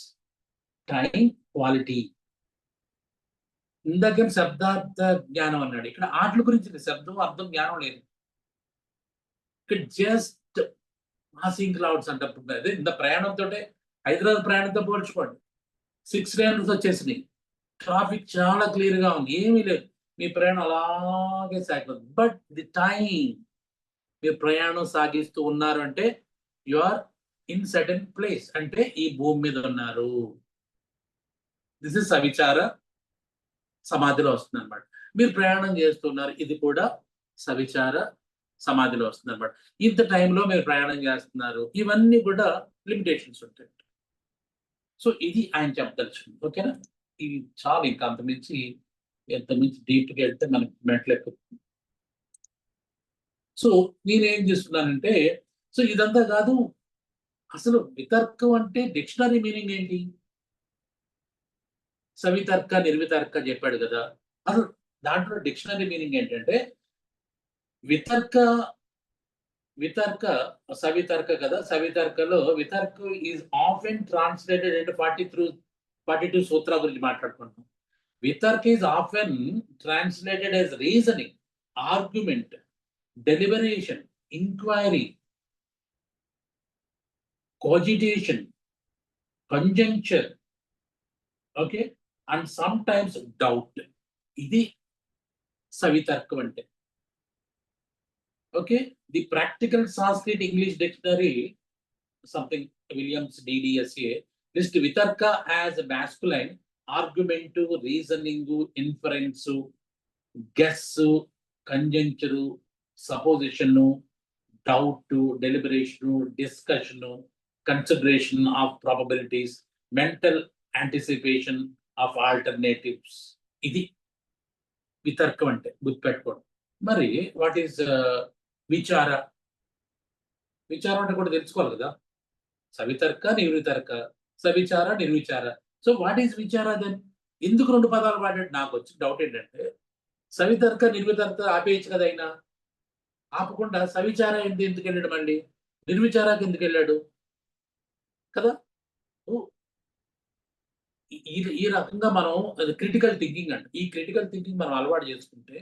time, quality. ఇందాక శబ్దార్థ జ్ఞానం అన్నాడు, ఇక్కడ ఆటల గురించి శబ్దం అర్థం జ్ఞానం లేదు. ఇక్కడ జస్ట్ పాసింగ్ క్లౌడ్స్ అంటే అదే ఇంత ప్రయాణంతో హైదరాబాద్ ప్రయాణంతో పోల్చుకోండి, 6 lanes వచ్చేసినాయి, ట్రాఫిక్ చాలా క్లియర్ గా ఉంది, ఏమీ లేదు, మీ ప్రయాణం అలాగే సాగిపోతుంది. బట్ ది టైం, మీరు ప్రయాణం సాగిస్తూ ఉన్నారు అంటే you are in certain place, అంటే ఈ భూమి మీద ఉన్నారు. దిస్ ఇస్ సవిచార సమాధిలో వస్తుంది అనమాట. మీరు ప్రయాణం చేస్తున్నారు, ఇది కూడా సవిచార సమాధిలో వస్తుంది అనమాట. ఇంత టైంలో మీరు ప్రయాణం చేస్తున్నారు, ఇవన్నీ కూడా లిమిటేషన్స్ ఉంటాయి. సో ఇది ఆయన చెప్పదలుచుకుంది. ఓకేనా? ఇది చాలు, ఇంకా అంతమించి డీప్గా వెళ్తే మనకి మెట్లెక్కు. సో నేనేం చేస్తున్నానంటే, సో ఇదంతా కాదు, అసలు వితర్కం అంటే డిక్షనరీ మీనింగ్ ఏంటి? సవితర్క, నిర్వితర్క చెప్పాడు కదా. అసలు దాంట్లో డిక్షనరీ మీనింగ్ ఏంటంటే వితర్క సవితర్క కదా. సవితర్కలో వితర్క ఈజ్ ఆఫెన్ ట్రాన్స్లేటెడ్ అంటే 42 సూత్రాల గురించి మాట్లాడుకుంటాం. వితర్క is often translated as reasoning, argument, deliberation, inquiry, cogitation, conjecture, okay, and sometimes doubt. ఇది సవితర్కం అంటే. Okay, the practical Sanskrit English dictionary, something Williams DDSA, list vitarka as a masculine, argument, reasoning, inference, guess, conjecture, supposition, doubt, deliberation, discussion, consideration of probabilities, mental anticipation of alternatives. ఇది వితర్కం అంటే, గుర్తుపెట్టుకోండి. మరి వాట్ ఈస్ విచార? విచారం అంటే కూడా తెలుసుకోవాలి కదా. సవితర్క, నిర్వితర్క, సవిచార, నిర్విచార. సో వాట్ ఈస్ విచార దెన్? ఎందుకు 2 పదాలు వాడాడు? నాకు వచ్చి డౌట్ ఏంటంటే, సవితర్క, నిర్వితర్క ఆపేయచ్చు కదా అయినా, ఆపకుండా సవిచార ఎందుకు వెళ్ళాడు, మళ్ళీ నిర్విచారాకి ఎందుకు వెళ్ళాడు కదా. ఈ రకంగా మనం క్రిటికల్ థింకింగ్ అంటే, ఈ క్రిటికల్ థింకింగ్ మనం అలవాటు చేసుకుంటే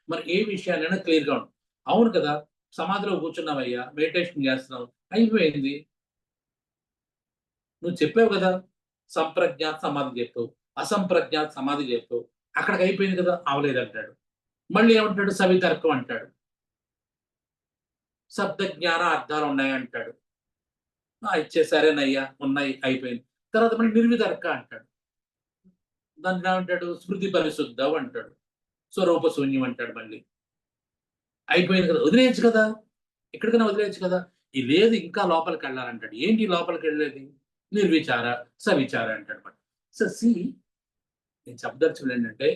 మరి ఏ విషయాలైనా క్లియర్గా ఉంటుంది. అవును కదా, సమాధిలో కూర్చున్నావయ్యా, మెడిటేషన్ చేస్తున్నావు, అయిపోయింది. నువ్వు చెప్పావు కదా, సంప్రజ్ఞాత్ సమాధి చెప్పావు, అసంప్రజ్ఞాత్ సమాధి చెప్పావు, అక్కడికి అయిపోయింది కదా. అవలేదు అంటాడు. మళ్ళీ ఏమంటాడు? సవితర్కం అంటాడు. శబ్ద జ్ఞాన అర్థాలు ఉన్నాయంటాడు. ఇచ్చేసారేనయ్యా, ఉన్నాయి, అయిపోయింది. తర్వాత మళ్ళీ నిర్వితర్క అంటాడు. దాన్ని ఏమంటాడు? స్మృతి పరిశుద్ధం అంటాడు, స్వరూప శూన్యం అంటాడు. మళ్ళీ అయిపోయింది కదా, వదిలేయచ్చు కదా, ఎక్కడికైనా వదిలేయచ్చు కదా. ఈ లేదు, ఇంకా లోపలికి వెళ్ళాలంటాడు. ఏంటి లోపలికి వెళ్ళేది? నిర్విచార, సవిచార అంటాడు. సో సి, నేను చెప్పదలుచుకుని ఏంటంటే,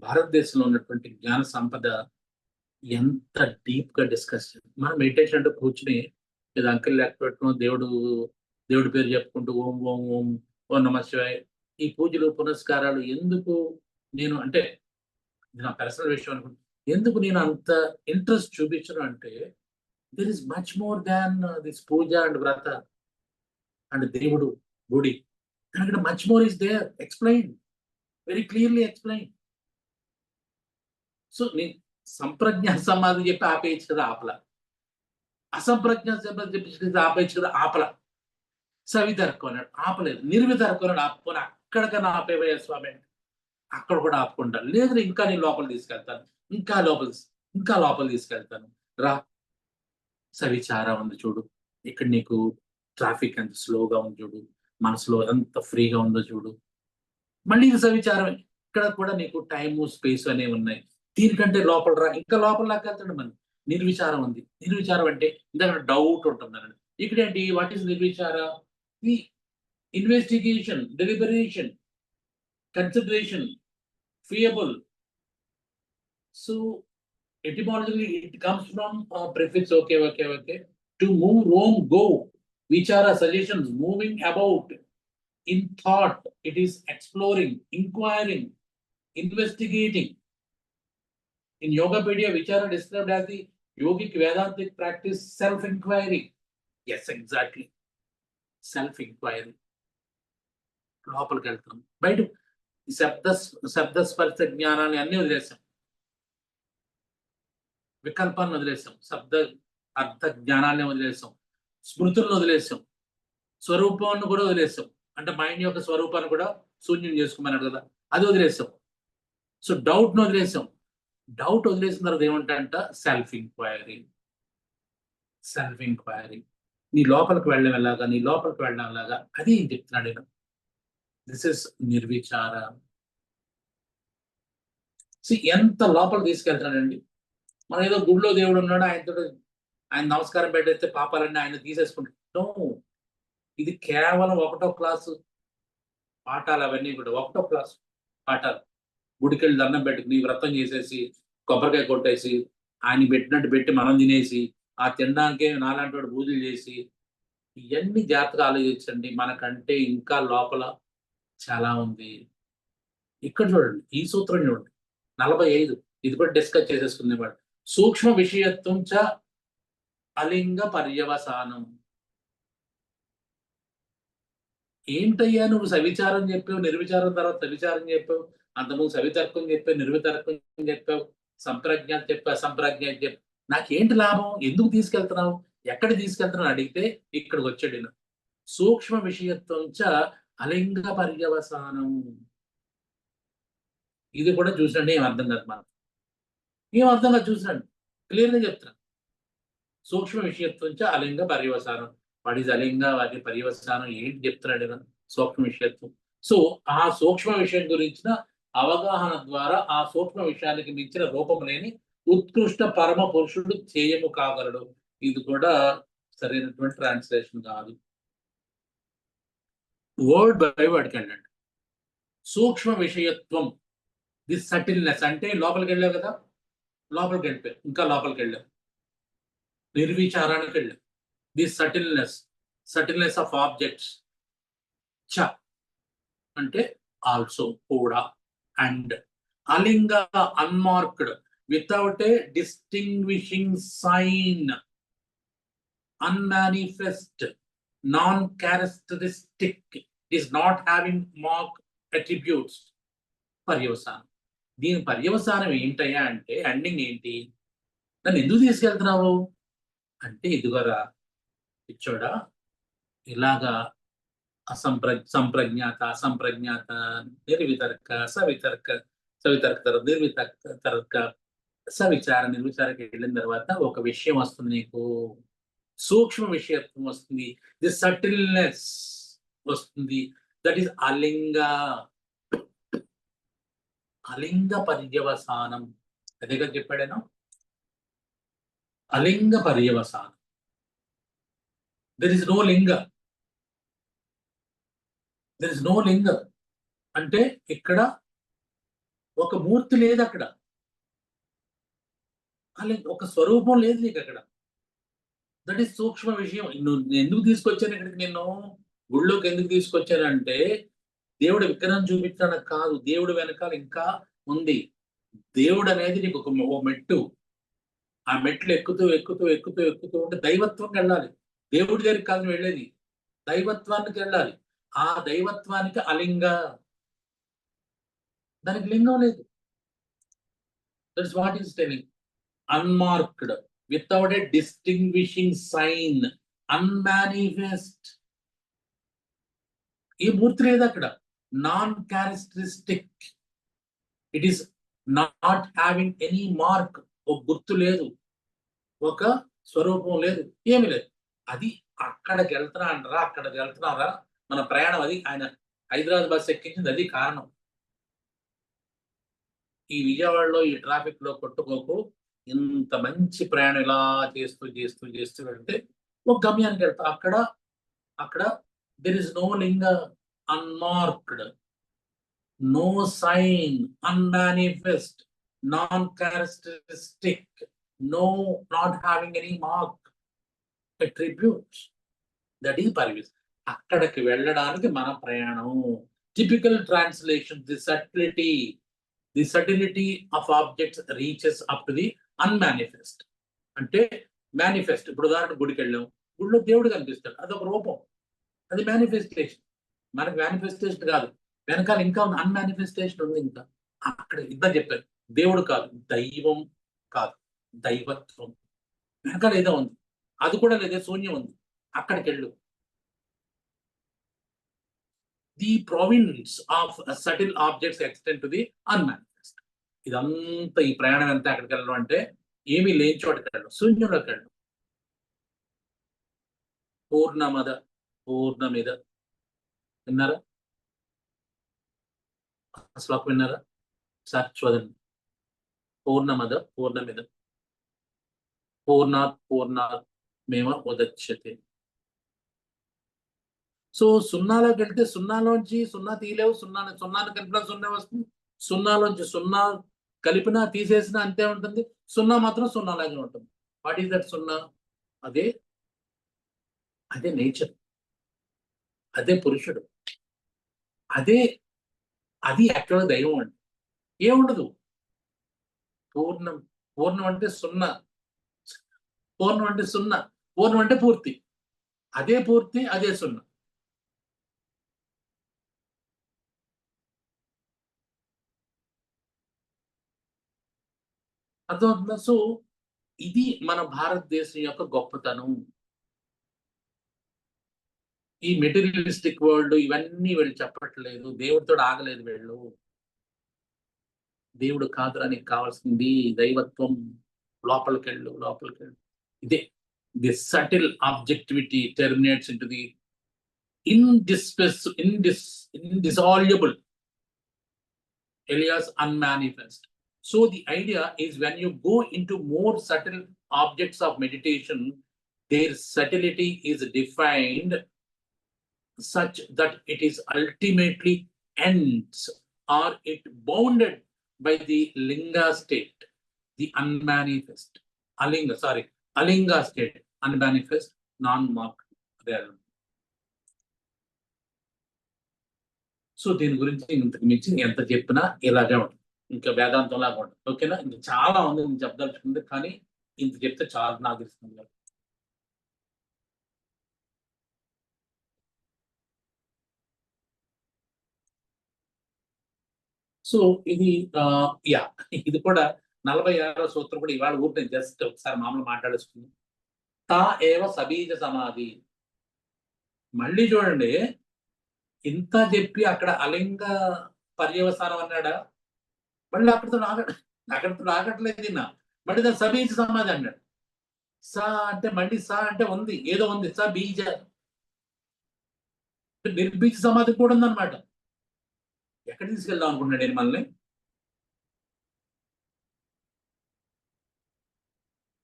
భారతదేశంలో ఉన్నటువంటి జ్ఞాన సంపద ఎంత డీప్ గా డిస్కస్ చేయాలి. మనం మెడిటేషన్ అంటే కూర్చుని లేదా అంకెల్ లెక్క పెట్టుకుని దేవుడి పేరు చెప్పుకుంటూ ఓం ఓం ఓం ఓం నమ శివాయ, ఈ పూజలు పునస్కారాలు ఎందుకు? నేను అంటే నా పర్సనల్ విషయం అనుకుంటా, ఎందుకు నేను అంత ఇంట్రెస్ట్ చూపించను అంటే, there is much more than this puja and vrata and దేవుడు గుడి. దానికంటే much more is there, explain, very clearly explain. So నేను సంప్రజ్ఞ సమాధి చెప్పి ఆపేయచ్చు కదా, ఆపల. అసంప్రజ్ఞ సమాధి చెప్పి ఆపేయచ్చు కదా, ఆపల. సవితర్కం అన్నాడు, ఆపలేదు. నిర్వితర్కం అన్నాడు, ఆపుకొని అక్కడికన్నా ఆపేవయ్య స్వామి, అక్కడ కూడా ఆపుకుంటా. లేదు, ఇంకా నేను లోపల తీసుకెళ్తాను, ఇంకా లోపల తీసుకెళ్తాను. రా, సవిచారం ఉంది చూడు, ఇక్కడ నీకు ట్రాఫిక్ ఎంత స్లోగా ఉంది చూడు, మనసులో ఎంత ఫ్రీగా ఉందో చూడు. మళ్ళీ ఇది సవిచారమే, ఇక్కడ కూడా నీకు టైము స్పేస్ అనేవి ఉన్నాయి. దీనికంటే లోపల రా, ఇంకా లోపల లాకెళ్తాడు. మన నిర్విచారం ఉంది. నిర్విచారం అంటే ఇందాక డౌట్ ఉంటుందండి. ఇక్కడ ఏంటి? వాట్ ఈస్ నిర్విచార? The investigation, deliberation, consideration, feasible. So etymologically it comes from prefix okay. To move, roam, go. Vichara, suggestions, moving about in thought. It is exploring, inquiring, investigating. In Yogapedia, which are described as the yogic Vedantic practice, self-inquiry. Yes, exactly. Self-inquiry. లోపలికి వెళ్తాం. బయట శబ్దస్పర్శ జ్ఞానాన్ని అన్ని వదిలేసాం, వికల్పాన్ని వదిలేసాం, శబ్ద అర్థ జ్ఞానాన్ని వదిలేసాం, స్మృతులను వదిలేసాం, స్వరూపాన్ని కూడా వదిలేసాం. అంటే మైండ్ యొక్క స్వరూపాన్ని కూడా శూన్యం చేసుకోమన్నాడు కదా, అది వదిలేసాం. సో డౌట్ను వదిలేసాం. డౌట్ వదిలేసిన తర్వాత ఏమంటంట, సెల్ఫ్ ఇంక్వైరీ. సెల్ఫ్ ఇంక్వైరీ, నీ లోపలికి వెళ్ళడం ఎలాగా, నీ లోపలికి వెళ్ళడం ఎలాగా, అది ఏం చెప్తున్నాడు నేను. దిస్ ఇస్ నిర్విచార. ఎంత లోపల తీసుకెళ్తాడండి. మనం ఏదో గుడిలో దేవుడు ఉన్నాడు, ఆయన నమస్కారం పెట్టేస్తే పాపాలన్నీ ఆయన తీసేసుకుంటాం. ఇది కేవలం 1వ క్లాసు పాఠాలు. అవన్నీ కూడా 1వ క్లాసు పాఠాలు. గుడికెళ్ళి దండం పెట్టుకుని వ్రతం చేసేసి కొబ్బరికాయ కొట్టేసి ఆయన పెట్టినట్టు పెట్టి మనం తినేసి ఆ తినడానికే నాలాంటి వాడు పూజలు చేసి, ఇవన్నీ జాగ్రత్తగా ఆలోచించండి. మనకంటే ఇంకా లోపల చాలా ఉంది. ఇక్కడ చూడండి, ఈ సూత్రం చూడండి 45, ఇది కూడా డిస్కస్ చేసేసుకునేవాడు. సూక్ష్మ విషయత్వం చ అలింగ పర్యవసానం. ఏంటయ్యా నువ్వు సవిచారం చెప్పావు, నిర్విచారం తర్వాత సవిచారం చెప్పావు, అంతకుముందు సవితర్కం చెప్పావు, నిర్వితర్కం చెప్పావు, సంప్రజ్ఞ చెప్పావు, అసంప్రజ్ఞ చెప్పావు, నాకేంటి లాభం, ఎందుకు తీసుకెళ్తున్నావు, ఎక్కడ తీసుకెళ్తున్నావు అడిగితే ఇక్కడికి వచ్చాడు. సూక్ష్మ విషయత్వం చ అలింగ పర్యవసానం. ఇది కూడా చూసినండి, ఏం అర్థం కాదు మనం, ఏం అర్థం కాదు చూసినండి, క్లియర్గా చెప్తున్నాను. సూక్ష్మ విషయత్వం చ అలింగ పర్యవసానం. వాట్ ఈజ్ అలింగ, వాటి పర్యవసానం ఏంటి చెప్తున్నాడు సూక్ష్మ విషయత్వం. సో ఆ సూక్ష్మ విషయం గురించిన అవగాహన ద్వారా ఆ సూక్ష్మ విషయానికి మించిన రూపం లేని ఉత్కృష్ట పరమ పురుషుడు చేయము కాగలడు. ఇది కూడా సరైనటువంటి ట్రాన్స్లేషన్ కాదు. వర్డ్ బై వర్డ్కి వెళ్ళండి. సూక్ష్మ విషయత్వం, ది సటిల్నెస్, అంటే లోపలికి వెళ్ళావు కదా, లోపలికి వెళ్ళిపోయావు, ఇంకా లోపలికి వెళ్ళావు, నిర్విచారానికి వెళ్ళావు. The subtleness of objects. చ అంటే ఆల్సో, కూడా, అండ్. అలింగ unmarked, without a distinguishing sign, unmanifest, non-characteristic, is not having mark attributes. పర్యవసానం. దీని పర్యవసానం ఏంటయ్యా అంటే, ఎండింగ్ ఏంటి, నన్ను ఎందుకు తీసుకెళ్తున్నావు అంటే, ఇదిగోరా ఇచ్చోడా, ఇలాగా సంప్రజ్ఞాత, అసంప్రజ్ఞాత, నిర్వితర్క, సవితర్క తర్వాత నిర్వితర్క, సవిచార, నిర్విచారకి వెళ్ళిన తర్వాత ఒక విషయం వస్తుంది నీకు, సూక్ష్మ విషయత్వం వస్తుంది, ది సటిల్నెస్ వస్తుంది. దట్ ఈస్ అలింగ. అలింగ పర్యవసానం, అదేగా చెప్పాడేనా, అలింగ పర్యవసానం. దెర్ ఇస్ నో లింగ. దెర్ ఇస్ నో లింగ అంటే ఇక్కడ ఒక మూర్తి లేదు, అక్కడ ఒక స్వరూపం లేదు నీకు అక్కడ. దట్ ఈస్ సూక్ష్మ విషయం. నువ్వు ఎందుకు తీసుకొచ్చాను ఇక్కడికి, నిన్ను గుళ్ళోకి ఎందుకు తీసుకొచ్చానంటే, దేవుడు విగ్రహం చూపించడానికి కాదు, దేవుడు వెనకాల ఇంకా ఉంది. దేవుడు అనేది నీకు ఒక మెట్టు, ఆ మెట్లు ఎక్కుతూ ఎక్కుతూ ఎక్కుతూ ఎక్కుతూ ఉంటే దైవత్వంకి వెళ్ళాలి. దేవుడి దగ్గరికి కాదు వెళ్ళేది, దైవత్వానికి వెళ్ళాలి. ఆ దైవత్వానికి అలింగ, దానికి లింగం లేదు. That's what is telling. Unmarked, without a distinguishing sign, unmanifest, ఏ మూర్తి లేదు అక్కడ. Non characteristic, it is not having any mark, ఒక గుర్తు లేదు, ఒక స్వరూపం లేదు, ఏమి లేదు. అది అక్కడికి వెళ్తున్నారా, అక్కడికి వెళ్తున్నారా, మన ప్రయాణం అది. ఆయన హైదరాబాద్ బస్ ఎక్కించింది అది కారణం. ఈ విజయవాడలో ఈ ట్రాఫిక్ లో కొట్టుకోకు, ఇంత మంచి ప్రయాణం ఇలా చేస్తూ చేస్తూ చేస్తూ వెళ్తే ఒక గమ్యానికి వెళ్తా. అక్కడ దెర్ ఇస్ నో లింగ, unmarked, no sign, unmanifest, non characteristic, not having any mark attributes. That is పర్విస్. అక్కడికి వెళ్ళడానికి మన ప్రయాణం. Typical translation, the subtlety, the subtlety of objects reaches up to the unmanifest. అంటే మేనిఫెస్ట్, ఇప్పుడు ఉదాహరణ గుడికి వెళ్ళాం, గుడిలో దేవుడు కనిపిస్తాడు, అదొక రూపం, అది మేనిఫెస్టేషన్. మనకు మేనిఫెస్టేషన్ కాదు, వెనకాల ఇంకా అన్మానిఫెస్టేషన్ ఉంది. ఇంకా అక్కడ ఇద్దరు చెప్పారు, దేవుడు కాదు, దైవం కాదు, దైవత్వం వెనకాల ఏదో ఉంది, అది కూడా లేదే, శూన్యం ఉంది, అక్కడికి వెళ్ళు. The province of subtle objects extend to the unmanifest. ఇదంతా ఈ ప్రయాణం ఎంత ఎక్కడికి వెళ్ళడం అంటే ఏమీ లేని చోటకి వెళ్ళడం, శూన్యంలోకి వెళ్ళడం. పూర్ణమద పూర్ణమిద విన్నారా? శ్లోకం విన్నారా? సార్ చూడండి. పూర్ణమద పూర్ణమిద పూర్ణాత్ పూర్ణాత్ మేమ ఉదచ్యతే. సో సున్నాలోకి వెళ్తే సున్నాలోంచి సున్నా తీయలేవు, సున్నాను కలిపినా సున్నా వస్తుంది, సున్నాలోంచి సున్నా కలిపినా తీసేసినా అంతే ఉంటుంది, సున్నా మాత్రం సున్నాలాగే ఉంటుంది. వాట్ ఈస్ దట్ సున్నా? అదే అదే నేచర్, అదే పురుషుడు, అదే అది యాక్చువల్గా దైవం అండి. ఏముండదు, పూర్ణం. పూర్ణం అంటే సున్నా, పూర్ణం అంటే సున్నా, పూర్ణం అంటే పూర్తి, అదే పూర్తి, అదే సున్నా. అర్థమవుతుందా? సో ఇది మన భారతదేశం యొక్క గొప్పతనం. ఈ మెటీరియలిస్టిక్ వరల్డ్ ఇవన్నీ వీళ్ళు చెప్పట్లేదు, దేవుడితో ఆగలేదు వీళ్ళు. దేవుడు కాదురా నీకు కావాల్సింది దైవత్వం, లోపలికెళ్ళు లోపలికెళ్ళు. ఇదే the subtle objectivity terminates into the indissoluble alias unmanifest. So the idea is when you go into more subtle objects of meditation, their subtlety is defined such that it is ultimately ends or it bounded by the linga state, the unmanifest. Alinga state, unmanifest, non-marked realm. So దీని గురించి ఇంతకు మించి ఎంత చెప్పినా ఇలాగే ఉంటుంది, ఇంకా వేదాంతం లాగా ఉంటుంది. ఓకేనా? ఇంకా చాలా ఉంది నేను చెప్పదలుచుకుంది, కానీ ఇంత చెప్తే చాలా నాకు తెలుస్తుంది. సో ఇది యా ఇది కూడా 46వ సూత్రం కూడా ఇవాళ ఊరికి నేను జస్ట్ ఒకసారి మామూలు మాట్లాడేసుకున్నాను. తా ఏవ సబీజ సమాధి. మళ్ళీ చూడండి, ఇంత చెప్పి అక్కడ అలింగ పర్యవసానం అన్నాడా, మళ్ళీ అక్కడితో ఆగట్లేదు తిన్నా, మళ్ళీ దాని సబీజ సమాధి అన్నాడు. సా అంటే మళ్ళీ సా అంటే ఉంది, ఏదో ఉంది, స బీజ, నిర్బీజ సమాధి కూడా ఉందన్నమాట. ఎక్కడ తీసుకెళ్దాం అనుకున్నాడు నేను మనల్ని?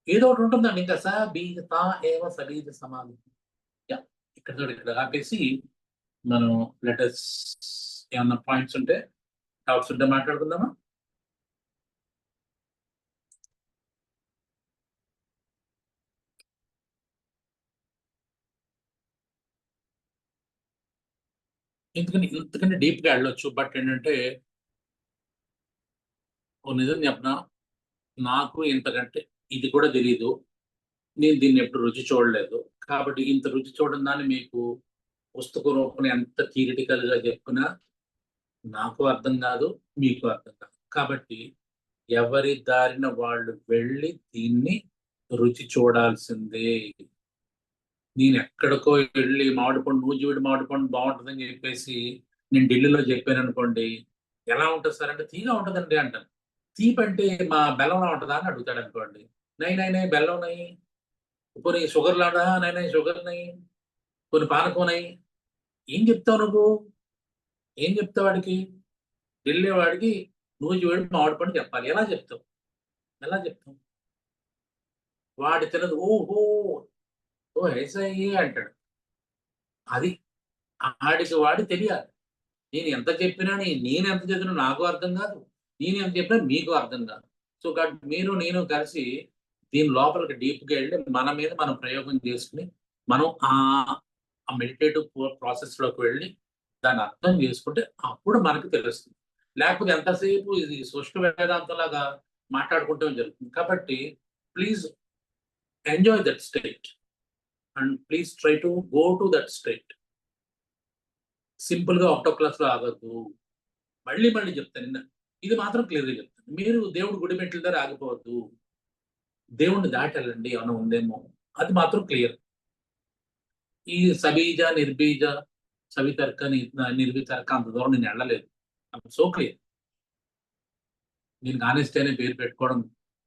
ఏదో ఒకటి ఉంటుందండి, ఇంకా స బీజ తా ఏవ సబీజ సమాధి. ఇక్కడ ఆపేసి మనం లెటర్స్ ఏమన్నా పాయింట్స్ ఉంటే, డౌట్స్ ఉంటే మాట్లాడుకుందామా? ఇంతకంటే డీప్గా వెళ్ళొచ్చు, బట్ ఏంటంటే ఓ నిజం చెప్పనా, నాకు ఇంతకంటే ఇది కూడా తెలీదు, నేను దీన్ని ఎప్పుడు రుచి చూడలేదు. కాబట్టి ఇంత రుచి చూడడం దాన్ని మీకు పుస్తక రూపంలో ఎంత థియరిటికల్ గా చెప్పినా నాకు అర్థం కాదు, మీకు అర్థం కాదు. కాబట్టి ఎవరి దారిన వాళ్ళు వెళ్ళి దీన్ని రుచి చూడాల్సిందే. నేను ఎక్కడికో వెళ్ళి మామిడిపండు, నూజివీడి మామిడిపండు బాగుంటుందని చెప్పేసి నేను ఢిల్లీలో చెప్పాను అనుకోండి, ఎలా ఉంటుంది సార్ అంటే తీగా ఉంటుందండి అంటాను. తీపి అంటే మా బెల్లంలో ఉంటుందా అని అడుగుతాడు అనుకోండి. నై నై నై బెల్లం నై, పోనీ షుగర్ లాడా, నై నై షుగర్ నై, కొన్ని పానకం నై. ఏం చెప్తావు నువ్వు? ఏం చెప్తావు వాడికి? ఢిల్లీ వాడికి నూజివీడి మామిడిపండు చెప్పాలి, ఎలా చెప్తావు? ఎలా చెప్తావు? వాడి తెలియదు, ఓహో ఓ ఐసయ్యే అంటాడు. అది ఆడికి వాడి తెలియాలి. నేను ఎంత చెప్పినా, నేను ఎంత చెప్పినా నాకు అర్థం కాదు, నేను ఎంత చెప్పినా మీకు అర్థం కాదు. సో కాబట్టి మీరు నేను కలిసి దీని లోపలికి డీప్గా వెళ్ళి మన మీద మనం ప్రయోగం చేసుకుని మనం ఆ మెడిటేటివ్ ప్రాసెస్ లోకి వెళ్ళి దాన్ని అర్థం చేసుకుంటే అప్పుడు మనకు తెలుస్తుంది. లేకపోతే ఎంతసేపు ఇది సృష్టి వేదాంతంలాగా మాట్లాడుకుంటూ జరుగుతుంది. కాబట్టి please enjoy that state and please try to go to that state. Simple గా ఒకటో క్లాస్ లో ఆగద్దు. మళ్ళీ మళ్ళీ చెప్తాను, ఇది మాత్రం క్లియర్గా చెప్తాను. మీరు దేవుడు గుడి మెట్ల దగ్గర ఆగిపోవద్దు, దేవుణ్ణి దాటి వెళ్ళండి, ఏమైనా ఉందేమో అది మాత్రం క్లియర్. ఈ సబీజ నిర్బీజ సవితర్క నిర్వితర్క అంత దూరం నేను వెళ్ళలేదు. So clear. నేను ఆనెస్ట్ అనే పేరు పెట్టుకోవడం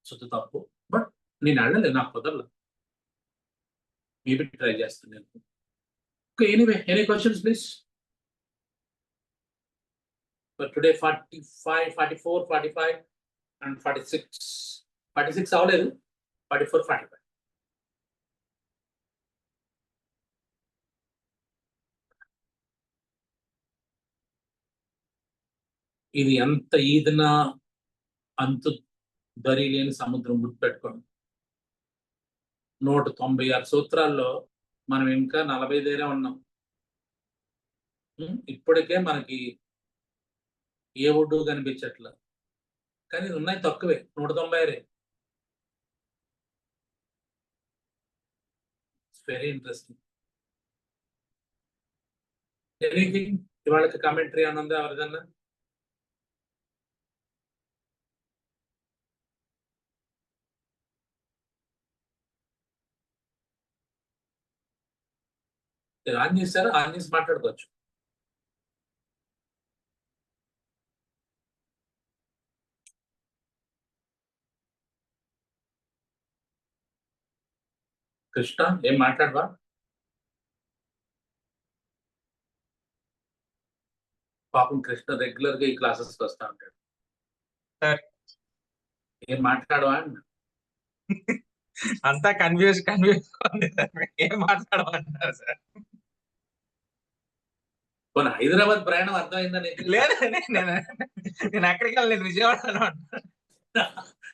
శుద్ధ తప్పు, బట్ నేను వెళ్ళలేదు, నాకు కుదరలేదు. మేబీ ట్రై చేస్తాను నేను. Anyway, any questions please? But today 45, 44, 45 and 46. 46 అవ్వలేదు, 44, 45. ఇది ఎంత ఈదినా అంతు దరి లేని సముద్రం గుర్తుపెట్టుకోండి. 196 సూత్రాల్లో మనం ఇంకా 40 దగ్గర ఉన్నాం. ఇప్పటికే మనకి ఏ ఒడ్డు కనిపించట్లా, కానీ ఉన్నాయి తక్కువే, 196. Very interesting. ఎనీథింగ్ ఇవాళకి కామెంటరీ అని ఉందా ఎవరిదన్నా? ఆన్ చేశారా? ఆన్ చేసి మాట్లాడుకోవచ్చు. కృష్ణ ఏం మాట్లాడవా? పాపం కృష్ణ రెగ్యులర్ గా ఈ క్లాసెస్ వస్తా ఉంటాడు. ఏం మాట్లాడవా అన్న? అంతా కన్ఫ్యూజ్ ఏం మాట్లాడమంటారు సార్? పోనీ హైదరాబాద్ ప్రయాణం అర్థమైందని? లేదండి, నేను ఎక్కడికి వెళ్ళలేదు, విజయవాడలో ఉంటాను.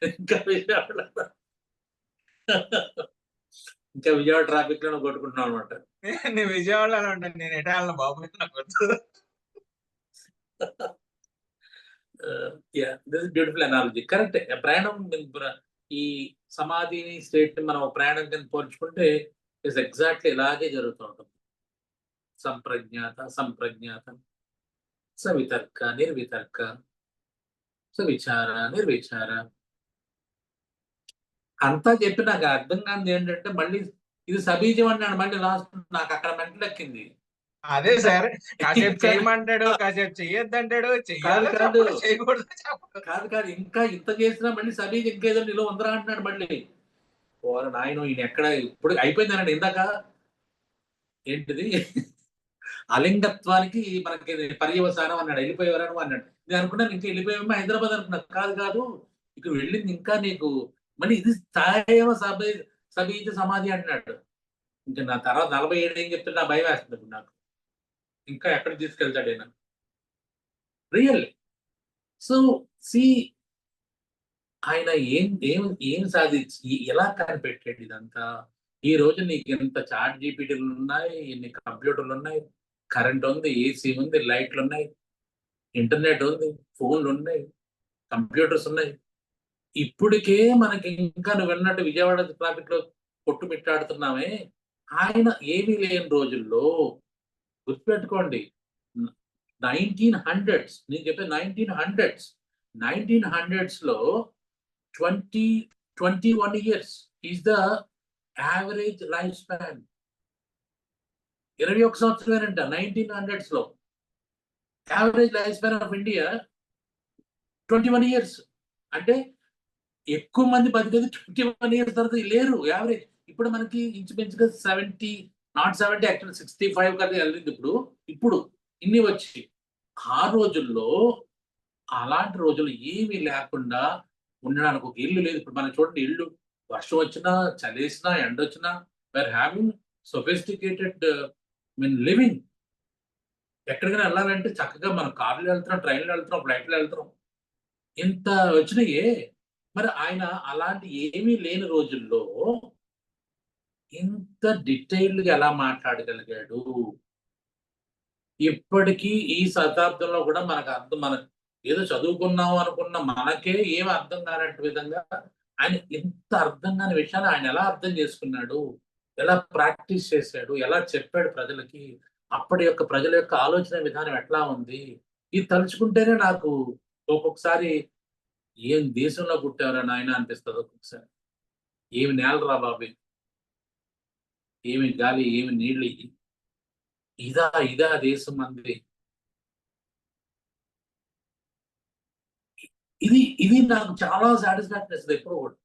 ఇంకా విజయవాడ ట్రాఫిక్ లో కొట్టుకుంటున్నావు అనమాట. నేను విజయవాడలో ఉంటాను, నేను ఎటు వెళ్ళను బాబు, నాకు వద్దు. Beautiful analogy, correct. ప్రయాణం ఈ సమాధిని స్టేట్ మనం ప్రయాణం కింద పోల్చుకుంటే ఇస్ ఎగ్జాక్ట్లీ ఇలాగే జరుగుతూ ఉంటుంది. సంప్రజ్ఞాత సంప్రజ్ఞాత, సవితర్క నిర్వితర్క, సవిచార నిర్విచార అంతా చెప్పి నాకు అర్థం కానిది ఏంటంటే మళ్ళీ ఇది సబీజం అన్నాడు. మళ్ళీ లాస్ట్ నాకు అక్కడ మెంటలు ఎక్కింది. అదే సార్, కాసేపు చేయమంటాడు, కాసేపు చెయ్యొద్దంటాడు, చేయకూడదు. కాదు, ఇంకా ఇంత చేసినా మళ్ళీ సబీజ్ ఇంకేదో నిలో ఉందరా అంటున్నాడు మళ్ళీ. ఓర నాయన, ఈయన ఎక్కడ ఇప్పుడు అయిపోయిందనండి. ఇందాక ఏంటిది అలింగత్వానికి మనకి పర్యవసానం అన్నాడు, వెళ్ళిపోయేవారని అన్నాడు. నేను అనుకున్నాను ఇంకా వెళ్ళిపోయామో హైదరాబాద్ అనుకున్నాను. కాదు, ఇక్కడ వెళ్ళింది ఇంకా నీకు మళ్ళీ ఇది స్థాయివ సబీజ సమాధి అంటున్నాడు. ఇంకా నా తర్వాత 47 ఏం చెప్తే నా భయం వేస్తుంది ఇప్పుడు నాకు. ఇంకా ఎక్కడ తీసుకెళ్తాడు ఆయన రియల్. సో సి ఆయన ఏం సాధించి ఎలా కనిపెట్టాడు ఇదంతా. ఈ రోజు నీకు ఎంత చాట్ జీపీటీలు ఉన్నాయి, ఎన్ని కంప్యూటర్లు ఉన్నాయి, కరెంట్ ఉంది, ఏసీ ఉంది, లైట్లు ఉన్నాయి, ఇంటర్నెట్ ఉంది, ఫోన్లు ఉన్నాయి, కంప్యూటర్స్ ఉన్నాయి. ఇప్పటికే మనకి ఇంకా నువ్వు విన్నట్టు విజయవాడ ట్రాఫిక్ లో కొట్టుమిట్టాడుతున్నామే. ఆయన ఏమీ లేని రోజుల్లో గుర్తుపెట్టుకోండి, 1900s, నేను చెప్పే 1900s లో 21 years is the average life span. 21 సంవత్సరమేనంట 1900s లో. Average life span of India 21 years. అంటే ఎక్కువ మంది బతికేది 21 years తర్వాత లేరు యావరేజ్. ఇప్పుడు మనకి ఇంచుమించుగా 70, నాట్ 70, యాక్చువల్ 65 కదా వెళ్ళింది ఇప్పుడు ఇన్ని వచ్చి. ఆ రోజుల్లో అలాంటి రోజులు ఏమీ లేకుండా ఉండడానికి ఒక ఇల్లు లేదు. ఇప్పుడు మనం చూడండి, ఇల్లు వర్షం వచ్చినా, చలి వేసినా, ఎండ వచ్చినా వీఆర్ హ్యావింగ్ సొఫిస్టికేటెడ్ లివింగ్. ఎక్కడికైనా వెళ్ళాలంటే చక్కగా మనం కార్లు వెళ్తున్నాం, ట్రైన్లో వెళ్తున్నాం, ఫ్లైట్లో వెళ్తున్నాం, ఇంత వచ్చినాయే. మరి ఆయన అలాంటి ఏమీ లేని రోజుల్లో ఇంత డీటెయిల్డ్గా ఎలా మాట్లాడగలిగాడు? ఇప్పటికీ ఈ శతాబ్దంలో కూడా మనకు అర్థం, ఏదో చదువుకున్నాం అనుకున్న మనకే ఏమి అర్థం కానట్టు విధంగా ఆయన ఇంత అర్థం కాని విషయాన్ని ఆయన ఎలా అర్థం చేసుకున్నాడు, ఎలా ప్రాక్టీస్ చేశాడు, ఎలా చెప్పాడు ప్రజలకి, అప్పటి యొక్క ప్రజల యొక్క ఆలోచన విధానం ఎట్లా ఉంది, ఇది తలుచుకుంటేనే నాకు ఒక్కొక్కసారి ఏం దేశంలో పుట్టారా నాయన అనిపిస్తుంది. ఒక్కొక్కసారి ఏమి నేలరా బాబు, ఏమి గాలి, ఏమి నీళ్ళు, ఇదా దేశం అంది. ఇది నాకు చాలా సాటిస్ఫాక్షన్ ఇస్తుంది ఎప్పుడు కూడా.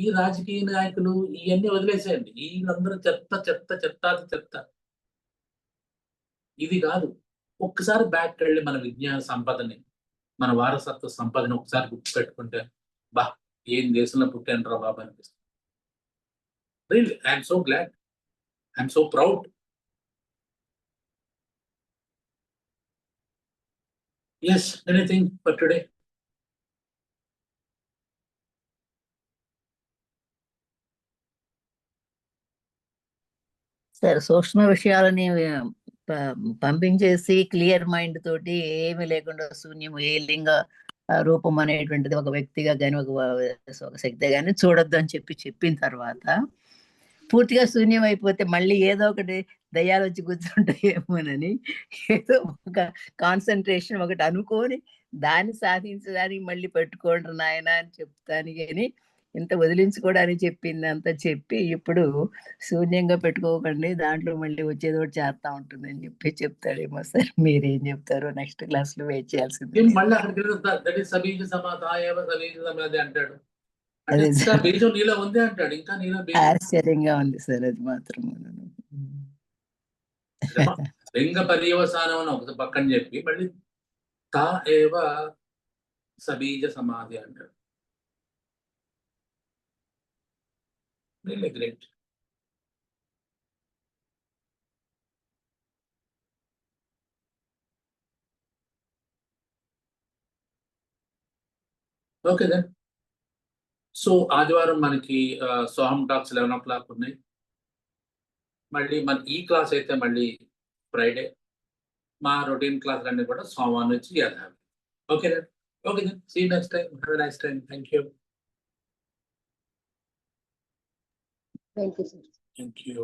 ఈ రాజకీయ నాయకులు ఇవన్నీ వదిలేసేయండి, వీళ్ళందరూ చెత్త చెత్త చెత్తాది చెత్త. ఇది కాదు. ఒక్కసారి బ్యాక్ వెళ్ళి మన విజ్ఞాన సంపదని, మన వారసత్వ సంపదని ఒకసారి గుర్తు పెట్టుకుంటే బా ఏం దేశంలో పుట్టాను రా బాబు అనిపిస్తుంది. Really I'm so glad, I'm so proud. Yes, anything for today? Sir, సూక్ష్మ విషయాలని పంపించేసి క్లియర్ మైండ్ తోటి ఏమి లేకుండా శూన్యం, ఏ లింగ రూపం అనేటువంటిది ఒక వ్యక్తిగా కానీ ఒక శక్తి కానీ చూడొద్దు అని చెప్పిన తర్వాత పూర్తిగా శూన్యం అయిపోతే మళ్ళీ ఏదో ఒకటి దయ్యాలు వచ్చి కూర్చుంటాయేమోనని ఏదో ఒక కాన్సన్ట్రేషన్ ఒకటి అనుకొని దాన్ని సాధించడానికి మళ్ళీ పెట్టుకోండి నాయన అని చెప్తాను. కానీ ఇంత వదిలించుకోవడానికి చెప్పింది అంతా చెప్పి ఇప్పుడు శూన్యంగా పెట్టుకోకండి, దాంట్లో మళ్ళీ వచ్చేది ఒకటి చేస్తా ఉంటుందని చెప్తాడేమో సార్. మీరేం చెప్తారో నెక్స్ట్ క్లాస్ లో వెయిట్ చేయాల్సింది. మళ్ళీ అక్కడికి సబీజ సమాధాయవ సబీజ సమాధి అంటాడు. అదే ఇంకా బీజం నీలో ఉంది అంటాడు. ఇంకా నీలో ఆశ్చర్యంగా ఉంది సార్ అది మాత్రం. లింగ పర్యవసానం అని ఒక పక్కన చెప్పి మళ్ళీ తా ఏవ సబీజ సమాధి అంటాడు. Really great. Okay then. So ఆదివారం మనకి సోహం టాక్స్ 11 o'clock ఉన్నాయి. మళ్ళీ మన ఈ క్లాస్ అయితే మళ్ళీ ఫ్రైడే. మా రొటీన్ క్లాస్ అన్ని కూడా సోమవారం నుంచి యథావిధి. Okay then. Okay then. See you next time. Have a nice time. Thank you. Thank you, sir. Thank you.